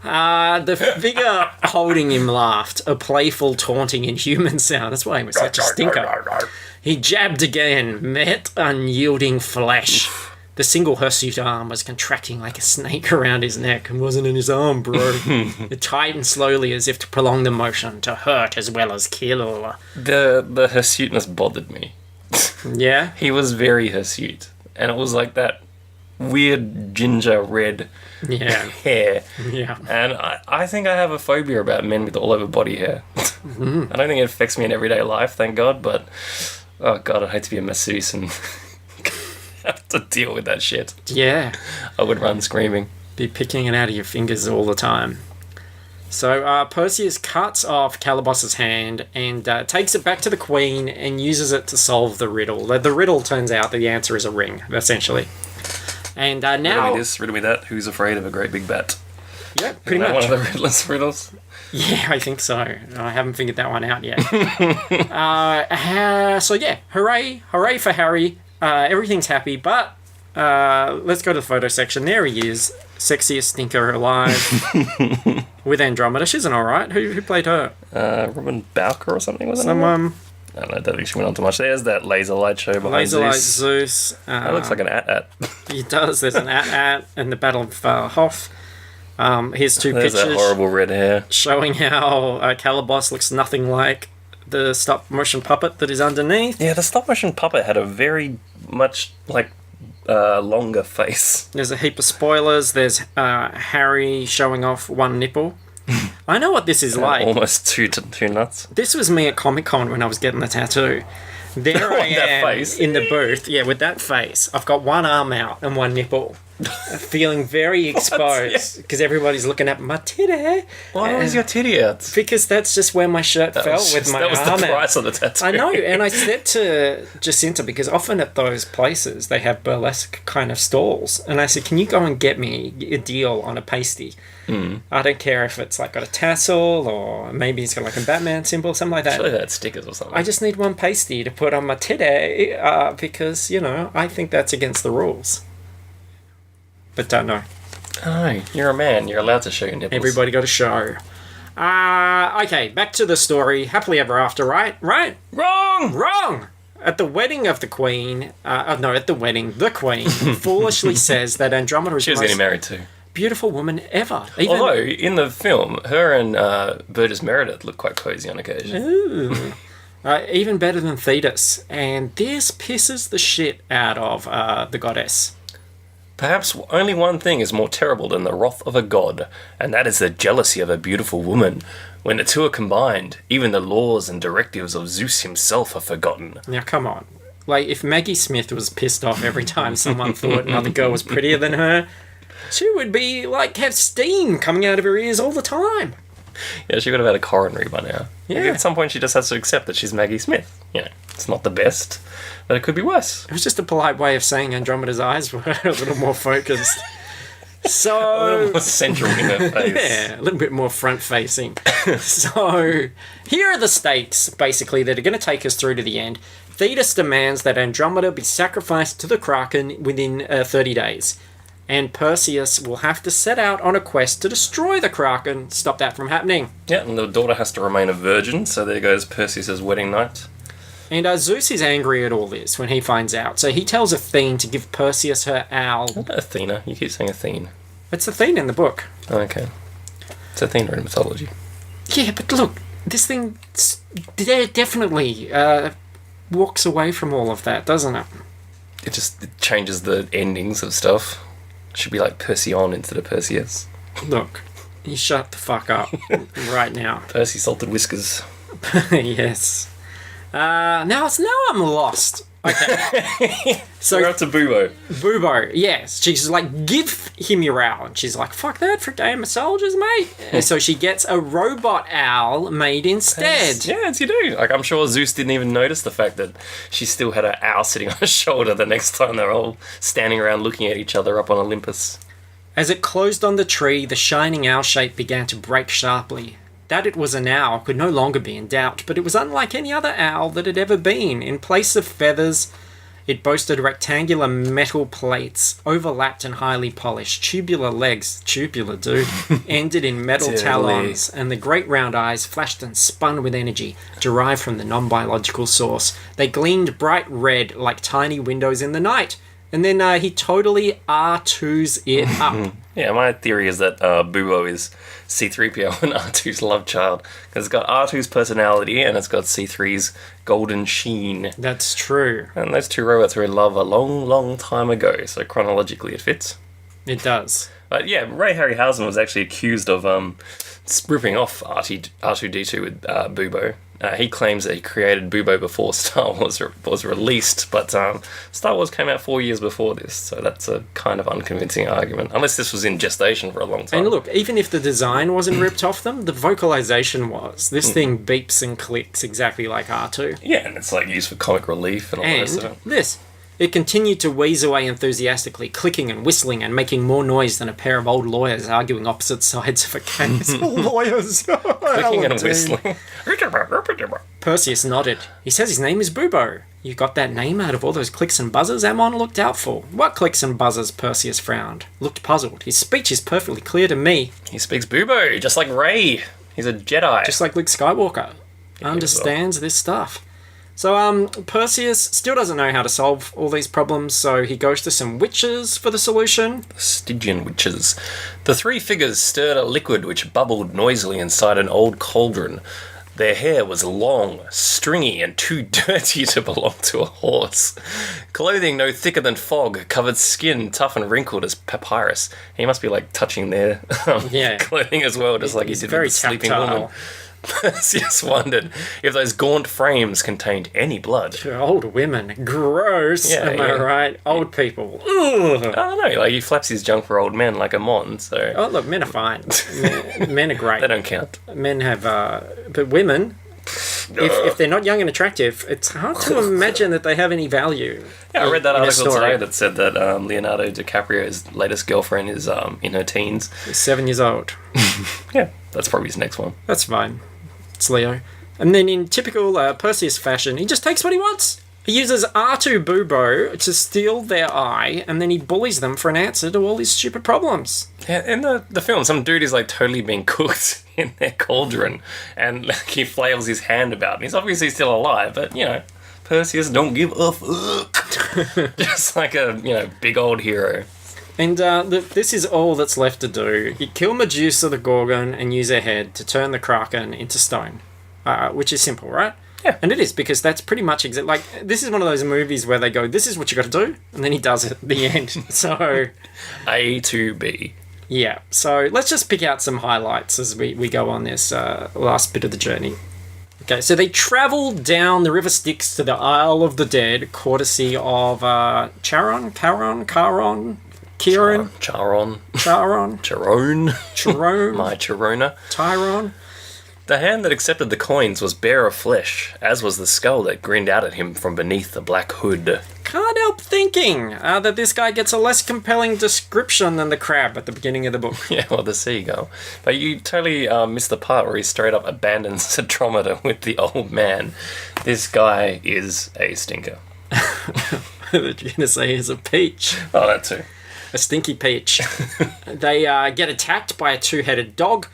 The figure holding him laughed, a playful, taunting, inhuman sound. That's why he was such a stinker. He jabbed again, met unyielding flesh. The single hirsute arm was contracting like a snake around his neck and wasn't in his arm, bro. It tightened slowly as if to prolong the motion, to hurt as well as kill. The hirsuteness bothered me. Yeah? He was very hirsute. And it was like that weird ginger red hair. Yeah. And I think I have a phobia about men with all over body hair. I don't think it affects me in everyday life, thank God, but oh God, I'd hate to be a masseuse and have to deal with that shit. Yeah. I would run screaming. Be picking it out of your fingers all the time. So Perseus cuts off Calibos' hand and takes it back to the queen and uses it to solve the riddle. The riddle turns out that the answer is a ring, essentially. And now... Riddle me this, riddle me that. Who's afraid of a great big bat? Yeah, pretty much. One of the riddless riddles? Yeah, I think so. I haven't figured that one out yet. So yeah, hooray for Harry. Everything's happy, but let's go to the photo section. There he is, sexiest stinker alive, with Andromeda. She's an alright. Who played her? Robin Bowker or something, wasn't it? Someone. I don't think she went on too much. There's that laser light show behind Zeus. That looks like an at. He does. There's an at and the Battle of Hoth. Here's two There's pictures. that horrible red hair. Showing how Calibos looks nothing like the stop-motion puppet that is underneath. Yeah, the stop-motion puppet had a very much, longer face. There's a heap of spoilers. There's Harry showing off one nipple. I know what this is like. Almost two nuts. This was me at Comic-Con when I was getting the tattoo. There I With that am face. in the booth, with that face. I've got one arm out and one nipple. Feeling very exposed because everybody's looking at my titty. Why was your titty out? Because that's just where my shirt fell with my that was arm the out. price of the tattoo. I know, and I said to Jacinta, because often at those places they have burlesque kind of stalls, and I said, can you go and get me a deal on a pasty? I don't care if it's like got a tassel or maybe it's got like a Batman symbol, something like that. Surely they had stickers or something. I just need one pasty to put on my titty because, I think that's against the rules. But don't know. Oh, you're a man. You're allowed to show your nipples. Everybody got a show. Okay, back to the story. Happily ever after, right? Right? Wrong! At the wedding of the queen, at the wedding, the queen foolishly says that Andromeda is She was the getting most married too. beautiful woman ever. Even, Although, in the film, her and Burgess Meredith look quite cozy on occasion. Ooh. Even better than Thetis. And this pisses the shit out of the goddess. Perhaps only one thing is more terrible than the wrath of a god, and that is the jealousy of a beautiful woman. When the two are combined, even the laws and directives of Zeus himself are forgotten. Now, come on. Like, if Maggie Smith was pissed off every time someone thought another girl was prettier than her, she would be, have steam coming out of her ears all the time. Yeah, she would have had a coronary by now. Yeah. Like, at some point, she just has to accept that she's Maggie Smith. It's not the best, but it could be worse. It was just a polite way of saying Andromeda's eyes were a little more focused. A little more central in her face. Yeah, a little bit more front-facing. So, here are the stakes, basically, that are going to take us through to the end. Thetis demands that Andromeda be sacrificed to the Kraken within 30 days. And Perseus will have to set out on a quest to destroy the Kraken, stop that from happening. Yeah, and the daughter has to remain a virgin, so there goes Perseus' wedding night. And Zeus is angry at all this when he finds out, so he tells Athene to give Perseus her owl. Not Athena, you keep saying Athene. It's Athene in the book. Oh, okay. It's Athena in mythology. Yeah, but look, this thing definitely walks away from all of that, doesn't it? It changes the endings of stuff. It should be like Perseon instead of Perseus. Look, you shut the fuck up right now. Percy salted whiskers. Yes. Now I'm lost. Okay. So we're up to Bubo. Bubo, yes. She's like, give him your owl. And she's like, fuck that, for game of soldiers, mate. And so she gets a robot owl made instead. Yeah, as you do. Like, I'm sure Zeus didn't even notice the fact that she still had an owl sitting on her shoulder the next time they're all standing around looking at each other up on Olympus. As it closed on the tree, the shining owl shape began to break sharply. That it was an owl could no longer be in doubt, but it was unlike any other owl that had ever been. In place of feathers, it boasted rectangular metal plates, overlapped and highly polished. Tubular legs, ended in metal talons, and the great round eyes flashed and spun with energy, derived from the non-biological source. They gleamed bright red like tiny windows in the night. And then he totally R2's it up. Yeah, my theory is that Bubo is C-3PO and R2's love child. Because it's got R2's personality and it's got C-3's golden sheen. That's true. And those two robots were in love a long, long time ago, so chronologically it fits. It does. But yeah, Ray Harryhausen was actually accused of ripping off R2-D2 with Bubo. He claims that he created Bubo before Star Wars was released, but Star Wars came out 4 years before this, so that's a kind of unconvincing argument, unless this was in gestation for a long time. And look, even if the design wasn't ripped off them, the vocalization was. This thing beeps and clicks exactly like R2. Yeah, and it's like used for comic relief and all the rest of And it. this. It continued to wheeze away enthusiastically, clicking and whistling and making more noise than a pair of old lawyers arguing opposite sides of a case. Lawyers! Clicking and whistling. Perseus nodded. He says his name is Bubo. You got that name out of all those clicks and buzzers? Ammon looked doubtful. What clicks and buzzers? Perseus frowned. Looked puzzled. His speech is perfectly clear to me. He speaks Bubo, just like Ray. He's a Jedi. Just like Luke Skywalker. Understands this stuff. So, Perseus still doesn't know how to solve all these problems, so he goes to some witches for the solution. Stygian witches. The three figures stirred a liquid which bubbled noisily inside an old cauldron. Their hair was long, stringy, and too dirty to belong to a horse. Clothing no thicker than fog, covered skin tough and wrinkled as papyrus. He must be, like, touching their clothing as well, just like he did with the sleeping woman. Perseus wondered if those gaunt frames contained any blood. Old women. Gross. Yeah, Am I yeah. right? Old people. Ugh. I don't know, like he flaps his junk for old men like a mon, so Oh, look, men are fine. Men are great. they don't count. Men have, but women, if they're not young and attractive, it's hard to imagine that they have any value. Yeah, I read that in a article story. today that said that Leonardo DiCaprio's latest girlfriend is in her teens. He's 7 years old. Yeah, that's probably his next one. That's fine. It's Leo. And then in typical Perseus fashion, he just takes what he wants. He uses R2 Bubo to steal their eye, and then he bullies them for an answer to all his stupid problems. Yeah, in the film, some dude is like totally being cooked in their cauldron, and like, he flails his hand about, and he's obviously still alive, but you know, Perseus don't give a fuck. Just like a big old hero. And this is all that's left to do. You kill Medusa the Gorgon and use her head to turn the Kraken into stone, which is simple, right? Yeah. And it is, because that's pretty much like, this is one of those movies where they go, this is what you got to do, and then he does it at the end. So A to B. yeah, so let's just pick out some highlights as we go on this last bit of the journey. Okay, so they travel down the River Styx to the Isle of the Dead, courtesy of Charon, Chiron, Charon. Charon, Charon. My Charona. Tyron. The hand that accepted the coins was bare of flesh, as was the skull that grinned out at him from beneath the black hood. Can't help thinking that this guy gets a less compelling description than the crab at the beginning of the book. Yeah, well, the seagull. But you totally missed the part where he straight up abandons Cedrometer with the old man. This guy is a stinker. You're going to say he's a peach. Oh, that too. A stinky peach. They get attacked by a two-headed dog,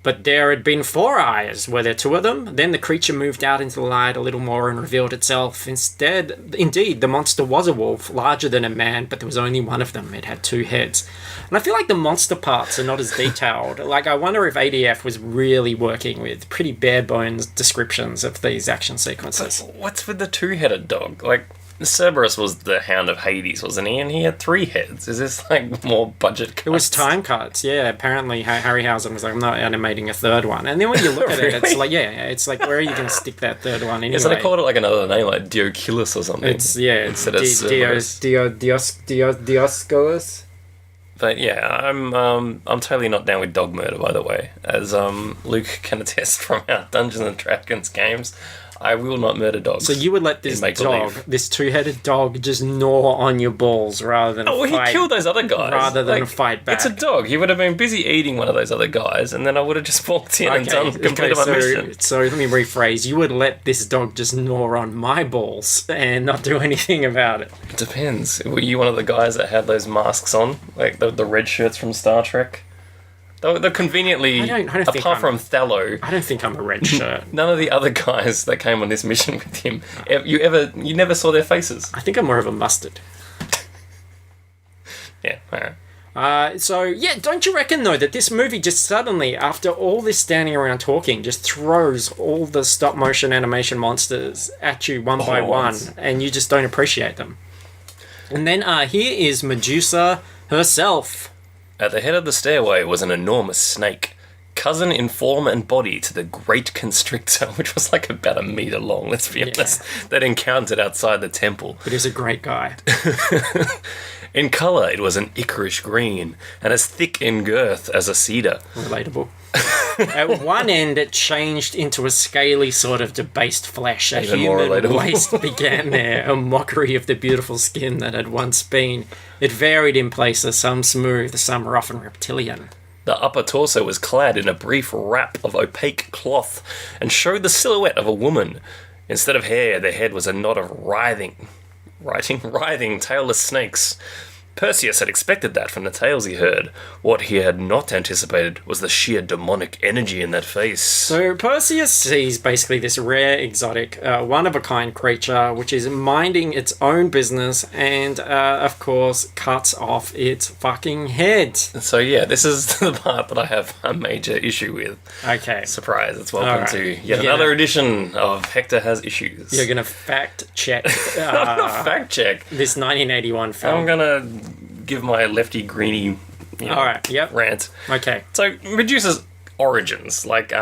but there had been 4 eyes. Were there 2 of them? Then the creature moved out into the light a little more and revealed itself. Indeed, the monster was a wolf, larger than a man, but there was only one of them. It had 2 heads. And I feel like the monster parts are not as detailed. Like, I wonder if ADF was really working with pretty bare-bones descriptions of these action sequences. What's with the 2-headed dog? Like, Cerberus was the Hound of Hades, wasn't he? And he had 3 heads. Is this, like, more budget cuts? It was time cuts, yeah. Apparently, Harryhausen was like, I'm not animating a 3rd one. And then when you look at it, it's like, yeah, it's like, where are you going to stick that 3rd one anyway? Yeah, so they called it, like, another name, like Dioculus or something. It's, yeah, instead of Cerberus. Diosculus. But yeah, I'm totally not down with dog murder, by the way. As Luke can attest from our Dungeons and Dragons games, I will not murder dogs. So you would let this dog, this 2-headed dog, just gnaw on your balls rather than fight? He killed those other guys. Rather than fight back. It's a dog. He would have been busy eating one of those other guys, and then I would have just walked in and completed my mission. So let me rephrase. You would let this dog just gnaw on my balls and not do anything about it. It depends. Were you one of the guys that had those masks on? Like the red shirts from Star Trek? They're conveniently, I don't think apart from Thallo, I don't think I'm a red shirt. none of the other guys that came on this mission with him, you never saw their faces. I think I'm more of a mustard. Yeah, alright. So, yeah, don't you reckon, though, that this movie just suddenly, after all this standing around talking, just throws all the stop-motion animation monsters at you one by one, and you just don't appreciate them? And then here is Medusa herself. At the head of the stairway was an enormous snake, cousin in form and body to the Great Constrictor, which was like about 1 meter long, let's be honest, that encountered outside the temple. But he's a great guy. In colour, it was an ichorish green, and as thick in girth as a cedar. Relatable. At one end, it changed into a scaly sort of debased flesh. A Even more human relatable. waist began there, a mockery of the beautiful skin that had once been. It varied in places, some smooth, some rough and reptilian. The upper torso was clad in a brief wrap of opaque cloth, and showed the silhouette of a woman. Instead of hair, the head was a knot of writhing, tailless snakes. Perseus had expected that from the tales he heard. What he had not anticipated was the sheer demonic energy in that face. So Perseus sees basically this rare, exotic, one-of-a-kind creature which is minding its own business and, of course, cuts off its fucking head. So yeah, this is the part that I have a major issue with. Okay. Surprise, it's welcome Alright. to yet another edition of Hector Has Issues. You're going to fact-check I'm gonna fact check. this 1981 film. I'm gonna give my lefty greeny Alright, yep. rant. Okay. So Medusa's origins, like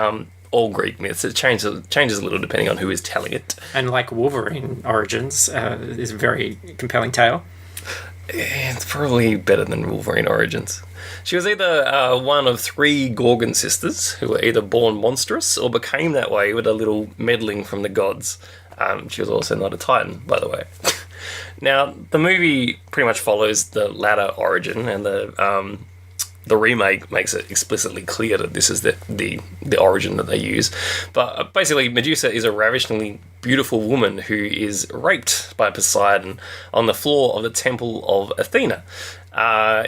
all Greek myths. It changes a little depending on who is telling it. And like Wolverine Origins is a very compelling tale. It's probably better than Wolverine Origins. She was either one of 3 Gorgon sisters who were either born monstrous or became that way with a little meddling from the gods. She was also not a Titan, by the way. Now, the movie pretty much follows the latter origin, and the remake makes it explicitly clear that this is the origin that they use. But basically, Medusa is a ravishingly beautiful woman who is raped by Poseidon on the floor of the temple of Athena.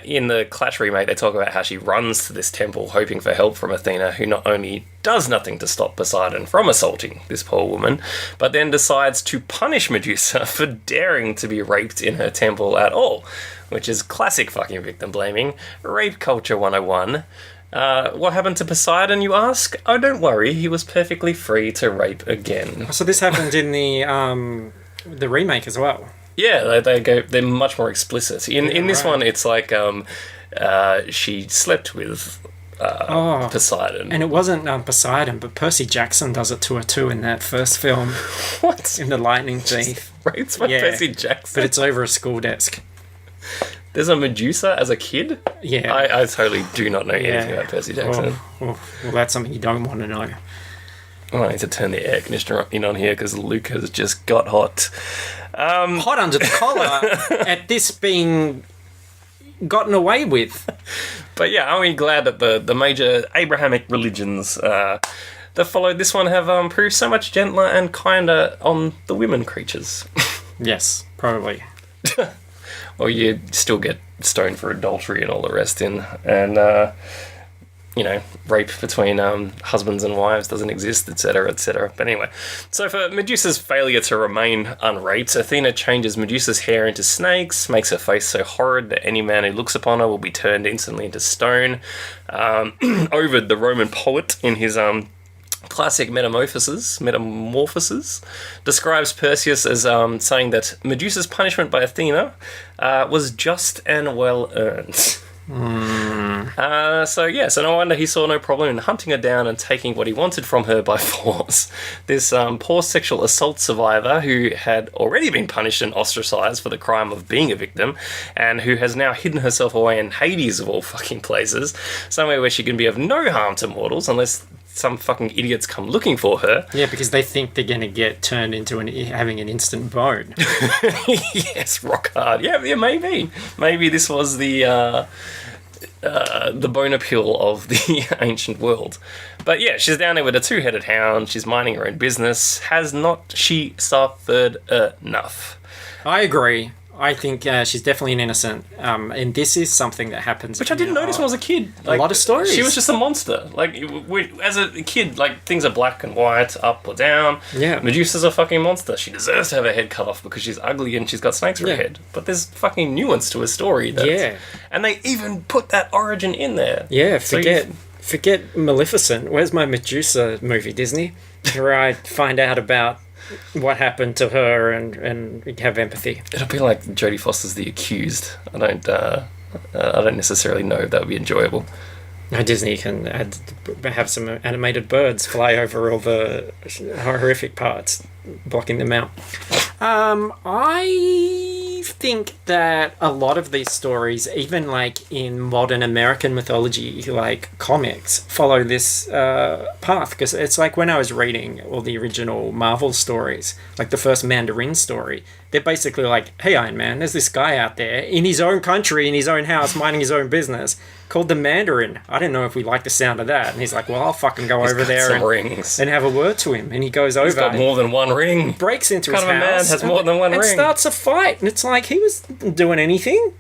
In the Clash remake, they talk about how she runs to this temple hoping for help from Athena, who not only does nothing to stop Poseidon from assaulting this poor woman, but then decides to punish Medusa for daring to be raped in her temple at all, which is classic fucking victim blaming. Rape culture 101. What happened to Poseidon, you ask? Oh, don't worry, he was perfectly free to rape again. So this happened in the remake as well. Yeah, they're much more explicit. In this one, it's like she slept with Poseidon. And it wasn't Poseidon, but Percy Jackson does it to her too in that first film. What? In The Lightning Thief. Rapes by Percy Jackson? But it's over a school desk. There's a Medusa as a kid? Yeah. I totally do not know anything about Percy Jackson. Well, that's something you don't want to know. Oh, I need to turn the air conditioner on here because Luke has just got hot. Hot under the collar at this being gotten away with. But yeah, aren't we glad that the major Abrahamic religions that followed this one have proved so much gentler and kinder on the women creatures? Yes, probably. Well, you still get stoned for adultery and all the rest rape between husbands and wives doesn't exist, etc., etc. But anyway, so for Medusa's failure to remain unraped, Athena changes Medusa's hair into snakes, makes her face so horrid that any man who looks upon her will be turned instantly into stone. Ovid, the Roman poet, in his classic Metamorphoses, describes Perseus as saying that Medusa's punishment by Athena was just and well earned. So no wonder he saw no problem in hunting her down and taking what he wanted from her by force. This poor sexual assault survivor who had already been punished and ostracized for the crime of being a victim, and who has now hidden herself away in Hades of all fucking places, somewhere where she can be of no harm to mortals unless some fucking idiots come looking for her. Yeah, because they think they're going to get turned into having an instant bone. Yes, rock hard. Yeah, maybe. Maybe this was the bone appeal of the ancient world. But yeah, she's down there with a 2-headed hound. She's minding her own business. Has not she suffered enough? I agree. I think she's definitely an innocent. And this is something that happens. Which I didn't notice when I was a kid. Like, a lot of stories. She was just a monster. Like, as a kid, like, things are black and white, up or down. Yeah. Medusa's a fucking monster. She deserves to have her head cut off because she's ugly and she's got snakes for her head. But there's fucking nuance to her story. And they even put that origin in there. Yeah, forget Maleficent. Where's my Medusa movie, Disney? Where I find out about what happened to her and have empathy. It'll be like Jodie Foster's The Accused. I don't necessarily know if that would be enjoyable. No, Disney can have some animated birds fly over all the horrific parts, blocking them out. I think that a lot of these stories, even like in modern American mythology, like comics, follow this path. Because it's like when I was reading all the original Marvel stories, like the first Mandarin story, they're basically like, hey, Iron Man, there's this guy out there in his own country, in his own house, minding his own business, called the Mandarin. I don't know if we like the sound of that. And he's like, well, I'll fucking go over there and have a word to him. And he goes over. He's got more than one ring. Breaks into his house. What kind of a man has more than one ring? And starts a fight. And it's like, he wasn't doing anything.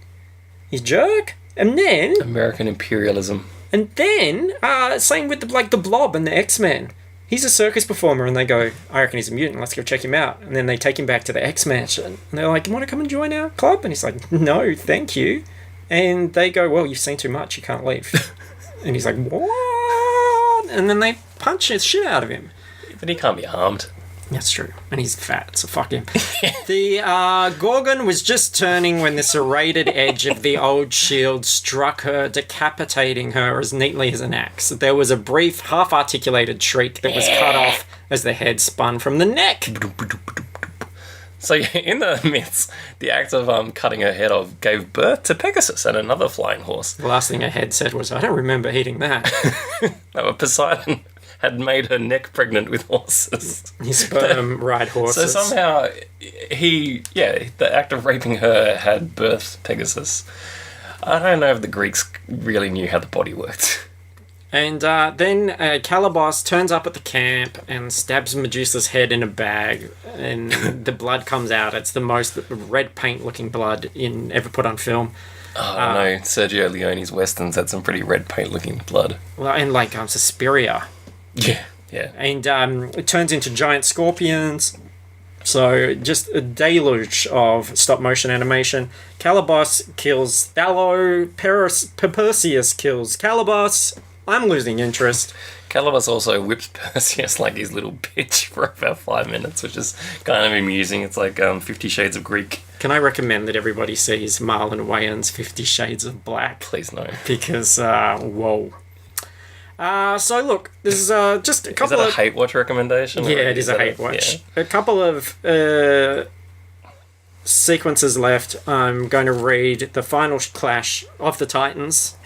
He's a jerk. And then... American imperialism. And then, same with the Blob and the X-Men. He's a circus performer, and they go, I reckon he's a mutant, let's go check him out. And then they take him back to the X-Mansion. And they're like, you want to come and join our club? And he's like, no, thank you. And they go, well, you've seen too much, you can't leave. And he's like, what? And then they punch the shit out of him. But he can't be harmed. That's true. And he's fat, so fuck him. The Gorgon was just turning when the serrated edge of the old shield struck her, decapitating her as neatly as an axe. There was a brief, half-articulated shriek that was cut off as the head spun from the neck. So in the myths, the act of cutting her head off gave birth to Pegasus and another flying horse. The last thing her head said was, I don't remember eating that. No, but Poseidon had made her neck pregnant with horses. His sperm ride horses. So somehow the act of raping her had birthed Pegasus. I don't know if the Greeks really knew how the body worked. And then Calibos turns up at the camp and stabs Medusa's head in a bag, and the blood comes out. It's the most red paint-looking blood ever put on film. Oh no, Sergio Leone's westerns had some pretty red paint-looking blood. Well, and like Suspiria. Yeah. And it turns into giant scorpions. So just a deluge of stop-motion animation. Calibos kills Thallo. Perseus kills Calibos. I'm losing interest. Calibos also whips Perseus like his little bitch for about 5 minutes, which is kind of amusing. It's like 50 Shades of Greek. Can I recommend that everybody sees Marlon Wayans' 50 Shades of Black? Please no. Because, whoa. So look, this is just a couple of... of... Is that a hate watch recommendation? Yeah, it is a hate watch. Yeah. A couple of sequences left. I'm going to read the final clash of the Titans.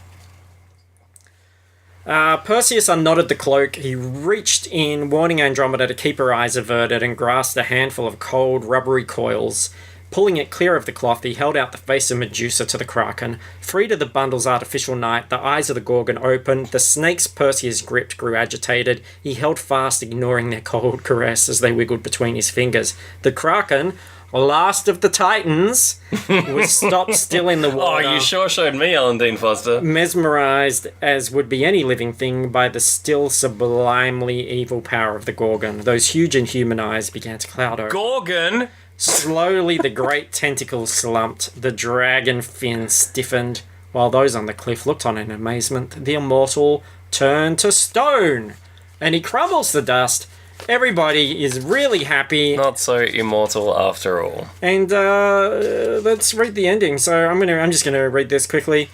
Perseus unknotted the cloak. He reached in, warning Andromeda to keep her eyes averted, and grasped a handful of cold, rubbery coils. Pulling it clear of the cloth, he held out the face of Medusa to the Kraken. Freed of the bundle's artificial night, the eyes of the Gorgon opened. The snakes Perseus gripped grew agitated. He held fast, ignoring their cold caress as they wiggled between his fingers. The Kraken, last of the Titans, was stopped still in the water. Oh, you sure showed me Alan Dean Foster. Mesmerized, as would be any living thing, by the still sublimely evil power of the Gorgon. Those huge inhuman eyes began to cloud over. Gorgon! Slowly, the great tentacles slumped. The dragon fin stiffened. While those on the cliff looked on in amazement, the immortal turned to stone. And he crumbles to dust. Everybody is really happy. Not so immortal after all. And let's read the ending. So I'm just gonna read this quickly.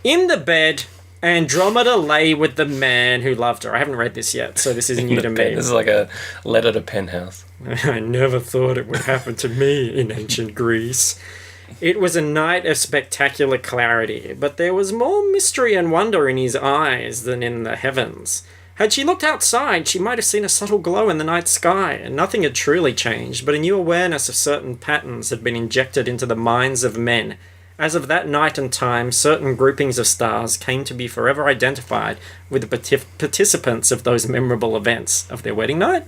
In the bed, Andromeda lay with the man who loved her. I haven't read this yet, so this is new to me. This is like a letter to Penthouse. I never thought it would happen to me in ancient Greece. It was a night of spectacular clarity, but there was more mystery and wonder in his eyes than in the heavens. Had she looked outside, she might have seen a subtle glow in the night sky, and nothing had truly changed, but a new awareness of certain patterns had been injected into the minds of men. As of that night and time, certain groupings of stars came to be forever identified with the participants of those memorable events of their wedding night.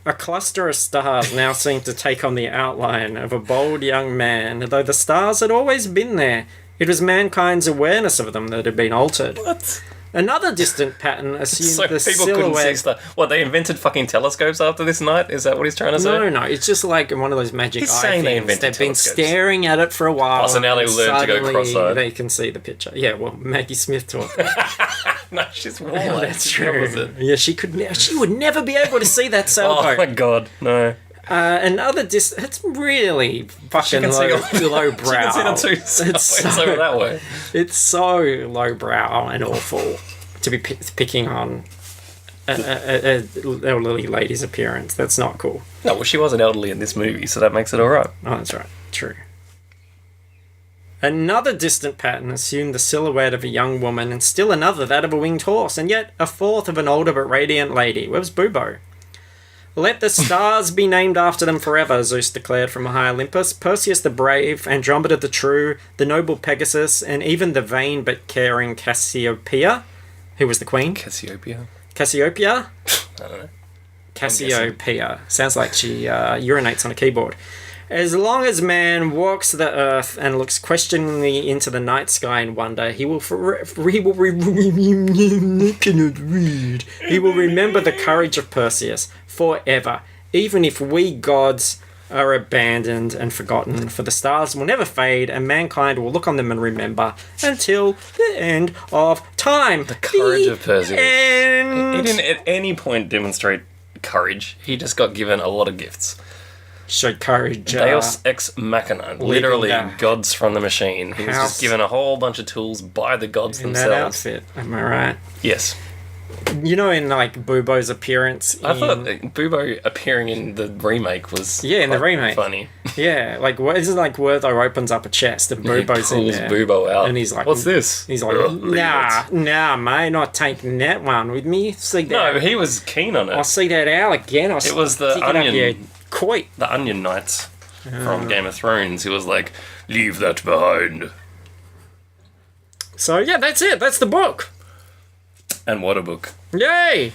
A cluster of stars now seemed to take on the outline of a bold young man, though the stars had always been there. It was mankind's awareness of them that had been altered. What? Another distant pattern assumed So the people couldn't see silhouette... stuff. What, they invented fucking telescopes after this night? Is that what he's trying to say? No, it's just like one of those magic He's eye saying they things. invented They've been telescopes. staring at it for a while. Oh, so now they and learn to go suddenly cross-eyed. They can see the picture. Yeah, well, Maggie Smith taught them. No, she's wrong. Oh, that's true. Yeah, she would never be able to see that Oh sailboat. my god, no. Another it's really fucking lowbrow. She can see the two sailboats over that way. It's so lowbrow and awful to be picking on an elderly lady's appearance. That's not cool. No, well, she wasn't elderly in this movie, so that makes it alright. Oh, that's right. True. Another distant pattern assumed the silhouette of a young woman, and still another that of a winged horse, and yet a fourth of an older but radiant lady. Where was Bubo? Let the stars be named after them forever, Zeus declared from a high Olympus. Perseus the brave, Andromeda the true, the noble Pegasus, and even the vain but caring Cassiopeia. Who was the queen? Cassiopeia? Cassiopeia? I don't know. Cassiopeia. Sounds like she urinates on a keyboard. As long as man walks the earth and looks questioningly into the night sky in wonder, he will remember the courage of Perseus forever, even if we gods are abandoned and forgotten, for the stars will never fade and mankind will look on them and remember until the end of time. The courage of Perseus. End. He didn't at any point demonstrate courage. He just got given a lot of gifts. Showed courage. Deus ex machina, literally the gods from the machine. He was house just given a whole bunch of tools by the gods in themselves. that outfit. Am I right? Yes. You know, in like Bubo's appearance. I thought Bubo appearing in the remake was Yeah, in the remake. funny. Yeah, like isn't like Wertho opens up a chest and Bubo's in He pulls there. Bubo out. And he's like, "What's this?" He's like, nah, mate, not taking that one with me. See that? No, he was keen on it. I'll see that owl again. It was the stick it up your onion. coit. The Onion Knights from Game of Thrones. He was like, "Leave that behind." So yeah, that's it. That's the book. And what a book! Yay!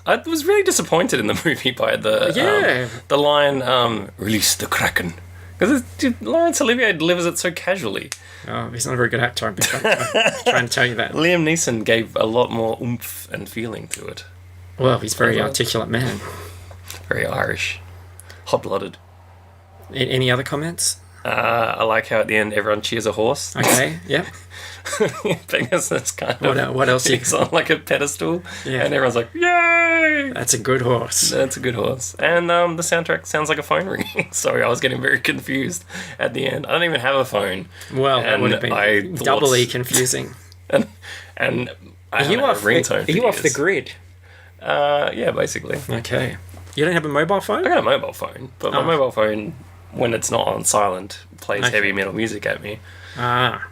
I was really disappointed in the movie by the line "Release the Kraken," because Laurence Olivier delivers it so casually. Oh, he's not a very good actor. I'm trying to tell you that. Liam Neeson gave a lot more oomph and feeling to it. Well, he's a very articulate man. Very Irish, hot-blooded. Any other comments? I like how at the end everyone cheers a horse. Okay, yep. Because that's kind of What else? He's on like a pedestal, Yeah. and everyone's like, "Yay!" That's a good horse. That's a good horse. And the soundtrack sounds like a phone ringing. Sorry, I was getting very confused at the end. I don't even have a phone. Well, that And would have I been thought- doubly confusing. And I Are you don't have off? a ringtone. Are you for off the years. grid? Yeah, basically. Okay. You don't have a mobile phone? I got a mobile phone, but my mobile phone, when it's not on silent, plays heavy metal music at me. Ah.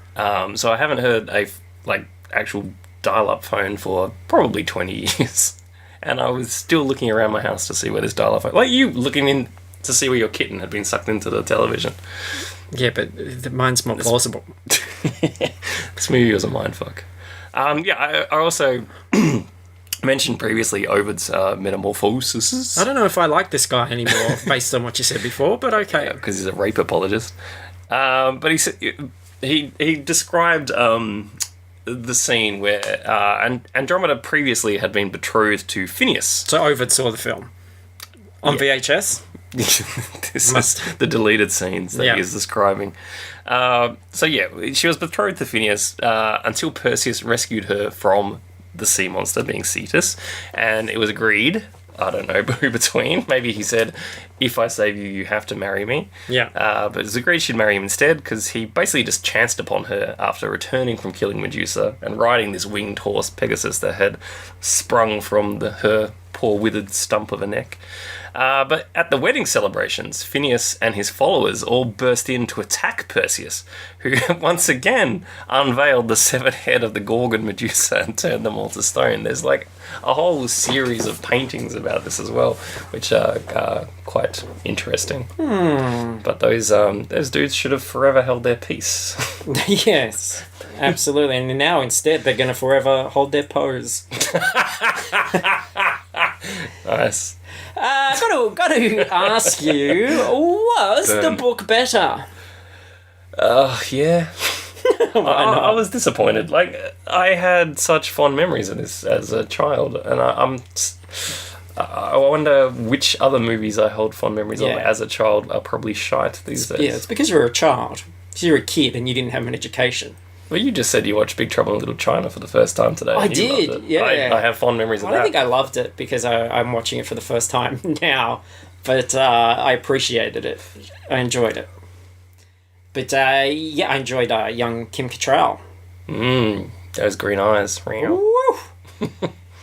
So I haven't heard a actual dial-up phone for probably 20 years, and I was still looking around my house to see where this dial-up phone, like you looking in to see where your kitten had been sucked into the television. Yeah, but mine's more plausible. This movie was a mindfuck. I also mentioned previously Ovid's metamorphosis. I don't know if I like this guy anymore, based on what you said before, but okay. Because he's a rape apologist. But he said he described the scene where Andromeda previously had been betrothed to Phineas. So Ovid saw the film. On VHS? This is the deleted scenes that he is describing. She was betrothed to Phineas until Perseus rescued her from the sea monster, being Cetus, and it was agreed, I don't know who between, maybe he said, "If I save you, you have to marry me." Yeah. But it was agreed she'd marry him instead, because he basically just chanced upon her after returning from killing Medusa and riding this winged horse, Pegasus, that had sprung from her poor withered stump of a neck. But at the wedding celebrations, Phineas and his followers all burst in to attack Perseus, who once again unveiled the severed head of the Gorgon Medusa and turned them all to stone. There's like a whole series of paintings about this as well, which are quite interesting. But those dudes should have forever held their peace. Yes, absolutely. And now instead they're going to forever hold their pose. Nice. Got to ask you, was the book better? Yeah. I was disappointed. Like, I had such fond memories of this as a child, and I wonder which other movies I hold fond memories of as a child are probably shite these days. Yeah, it's because you're a child. You're a kid and you didn't have an education. Well, you just said you watched Big Trouble in Little China for the first time today. I and you did, loved it. yeah. I have fond memories of I that. don't think I loved it because I'm watching it for the first time now, but I appreciated it. I enjoyed it. But I enjoyed young Kim Cattrall. Those green eyes. Woo!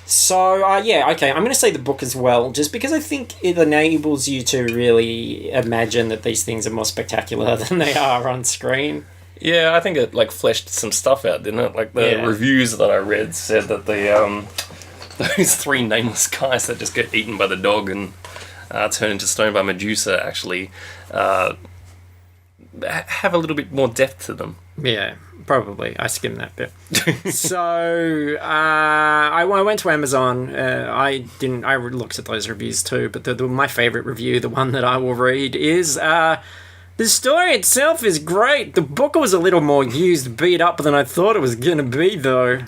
So, okay, I'm going to say the book as well, just because I think it enables you to really imagine that these things are more spectacular than they are on screen. Yeah, I think it like fleshed some stuff out, didn't it? Like the reviews that I read said that the those three nameless guys that just get eaten by the dog and turn into stone by Medusa actually have a little bit more depth to them. Yeah, probably. I skimmed that bit. So I went to Amazon. I looked at those reviews too, but my favourite review, the one that I will read, is the story itself is great. The book was a little more used, beat up than I thought it was going to be, though.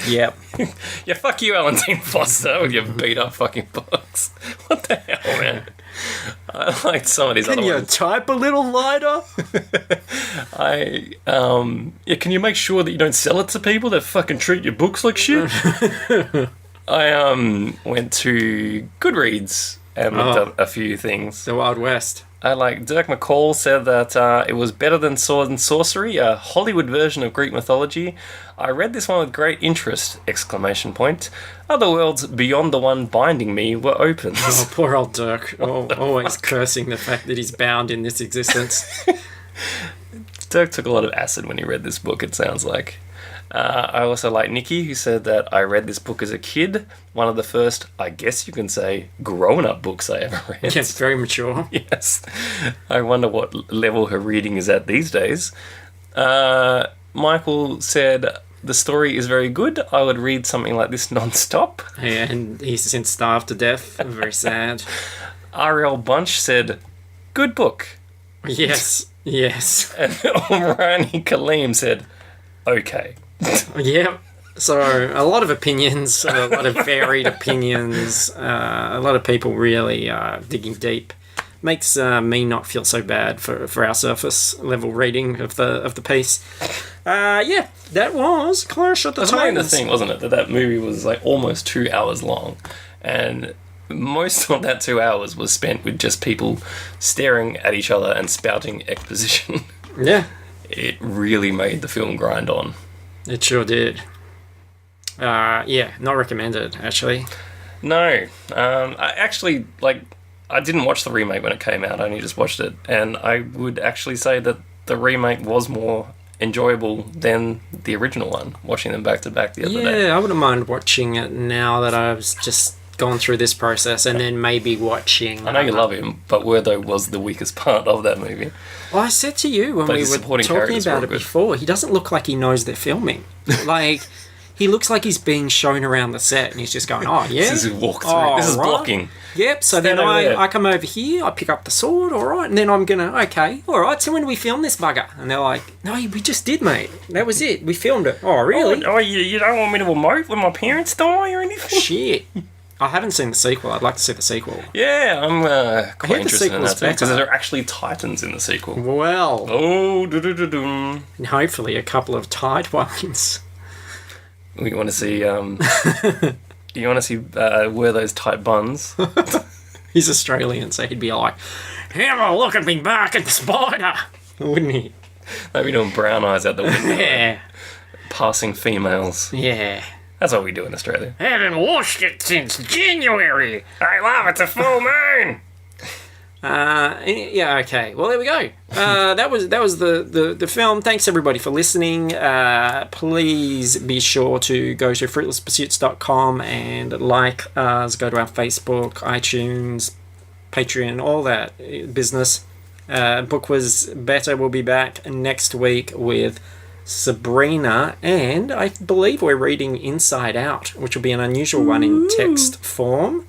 Yep. Yeah, fuck you, Alan Dean Foster, with your beat up fucking books. What the hell, man? I like some of these other Can you ones. type a little lighter? Can you make sure that you don't sell it to people that fucking treat your books like shit? I went to Goodreads and looked up a few things. The Wild West. Dirk McCall said that it was better than Sword and Sorcery, a Hollywood version of Greek mythology. I read this one with great interest! Exclamation point. Other worlds beyond the one binding me were opened. Oh, poor old Dirk. Always cursing the fact that he's bound in this existence. Dirk took a lot of acid when he read this book, it sounds like. I also like Nikki, who said that I read this book as a kid. One of the first, I guess you can say, grown-up books I ever read. Yes, very mature. Yes. I wonder what level her reading is at these days. Michael said, the story is very good. I would read something like this non-stop. Yeah, and he's since starved to death. Very sad. R.L. Bunch said, good book. Yes, yes. And Omrani Kaleem said, okay. Yeah. So a lot of opinions, a lot of varied opinions, a lot of people really digging deep. Makes me not feel so bad for our surface level reading of the piece. Yeah, that was Clash of the Titans. The thing, wasn't it, that movie was like almost 2 hours long, and most of that 2 hours was spent with just people staring at each other and spouting exposition. Yeah. It really made the film grind on. It sure did. Yeah, not recommended, actually. No. I didn't watch the remake when it came out. I only just watched it. And I would actually say that the remake was more enjoyable than the original one, watching them back to back the other day. Yeah, I wouldn't mind watching it now that I've just gone through this process, and then maybe watching... I know you love him, but Wertho was the weakest part of that movie. Well, I said to you when we were talking about it before, he doesn't look like he knows they're filming. Like, he looks like he's being shown around the set, and he's just going, oh, yeah? This is walkthrough. This is blocking. Yep, so then I come over here, I pick up the sword, all right, and then I'm going to, okay, all right, so when do we film this bugger? And they're like, no, we just did, mate. That was it. We filmed it. Oh, really? Oh, you don't want me to emote when my parents die or anything? Shit. I haven't seen the sequel. I'd like to see the sequel. Yeah, I'm quite interested in that too, because there are actually Titans in the sequel. Well. Oh, and hopefully a couple of tight ones. You want to see, where those tight buns? He's Australian, so he'd be like, have a look at me back at the spider, wouldn't he? They'd be doing brown eyes out the window. Yeah. Passing females. Yeah. That's what we do in Australia. Haven't washed it since January. I love it's a full moon. Yeah, okay. Well, there we go. That was the film. Thanks everybody for listening. Please be sure to go to fruitlesspursuits.com and like us. Go to our Facebook, iTunes, Patreon, all that business. Book was better. We'll be back next week with Sabrina, and I believe we're reading Inside Out, which will be an unusual one in text form.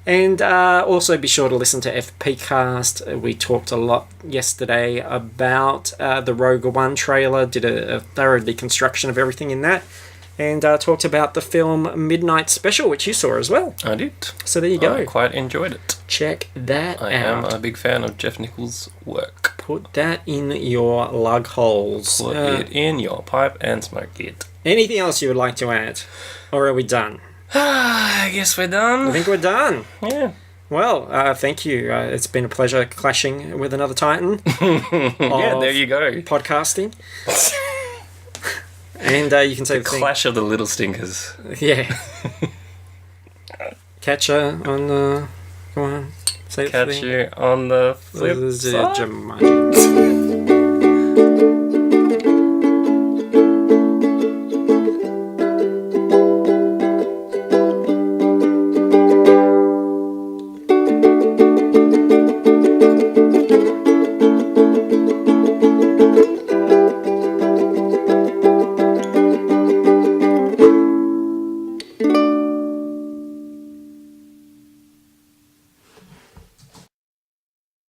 And also be sure to listen to FPcast. We talked a lot yesterday about the Rogue One trailer, did a thorough deconstruction of everything in that, and talked about the film Midnight Special, which you saw as well. I did. So there you go. I quite enjoyed it. Check that out. I am a big fan of Jeff Nichols' work. Put that in your lug holes. Put it in your pipe and smoke it. Anything else you would like to add? Or are we done? I guess we're done. I think we're done. Yeah. Well, thank you. It's been a pleasure clashing with another Titan. Yeah, there you go. Podcasting. And you can say the thing. Clash of the little stinkers. Yeah. Catch her on the... Come on. Say the thing. Catch you on the flip side. Jumanji.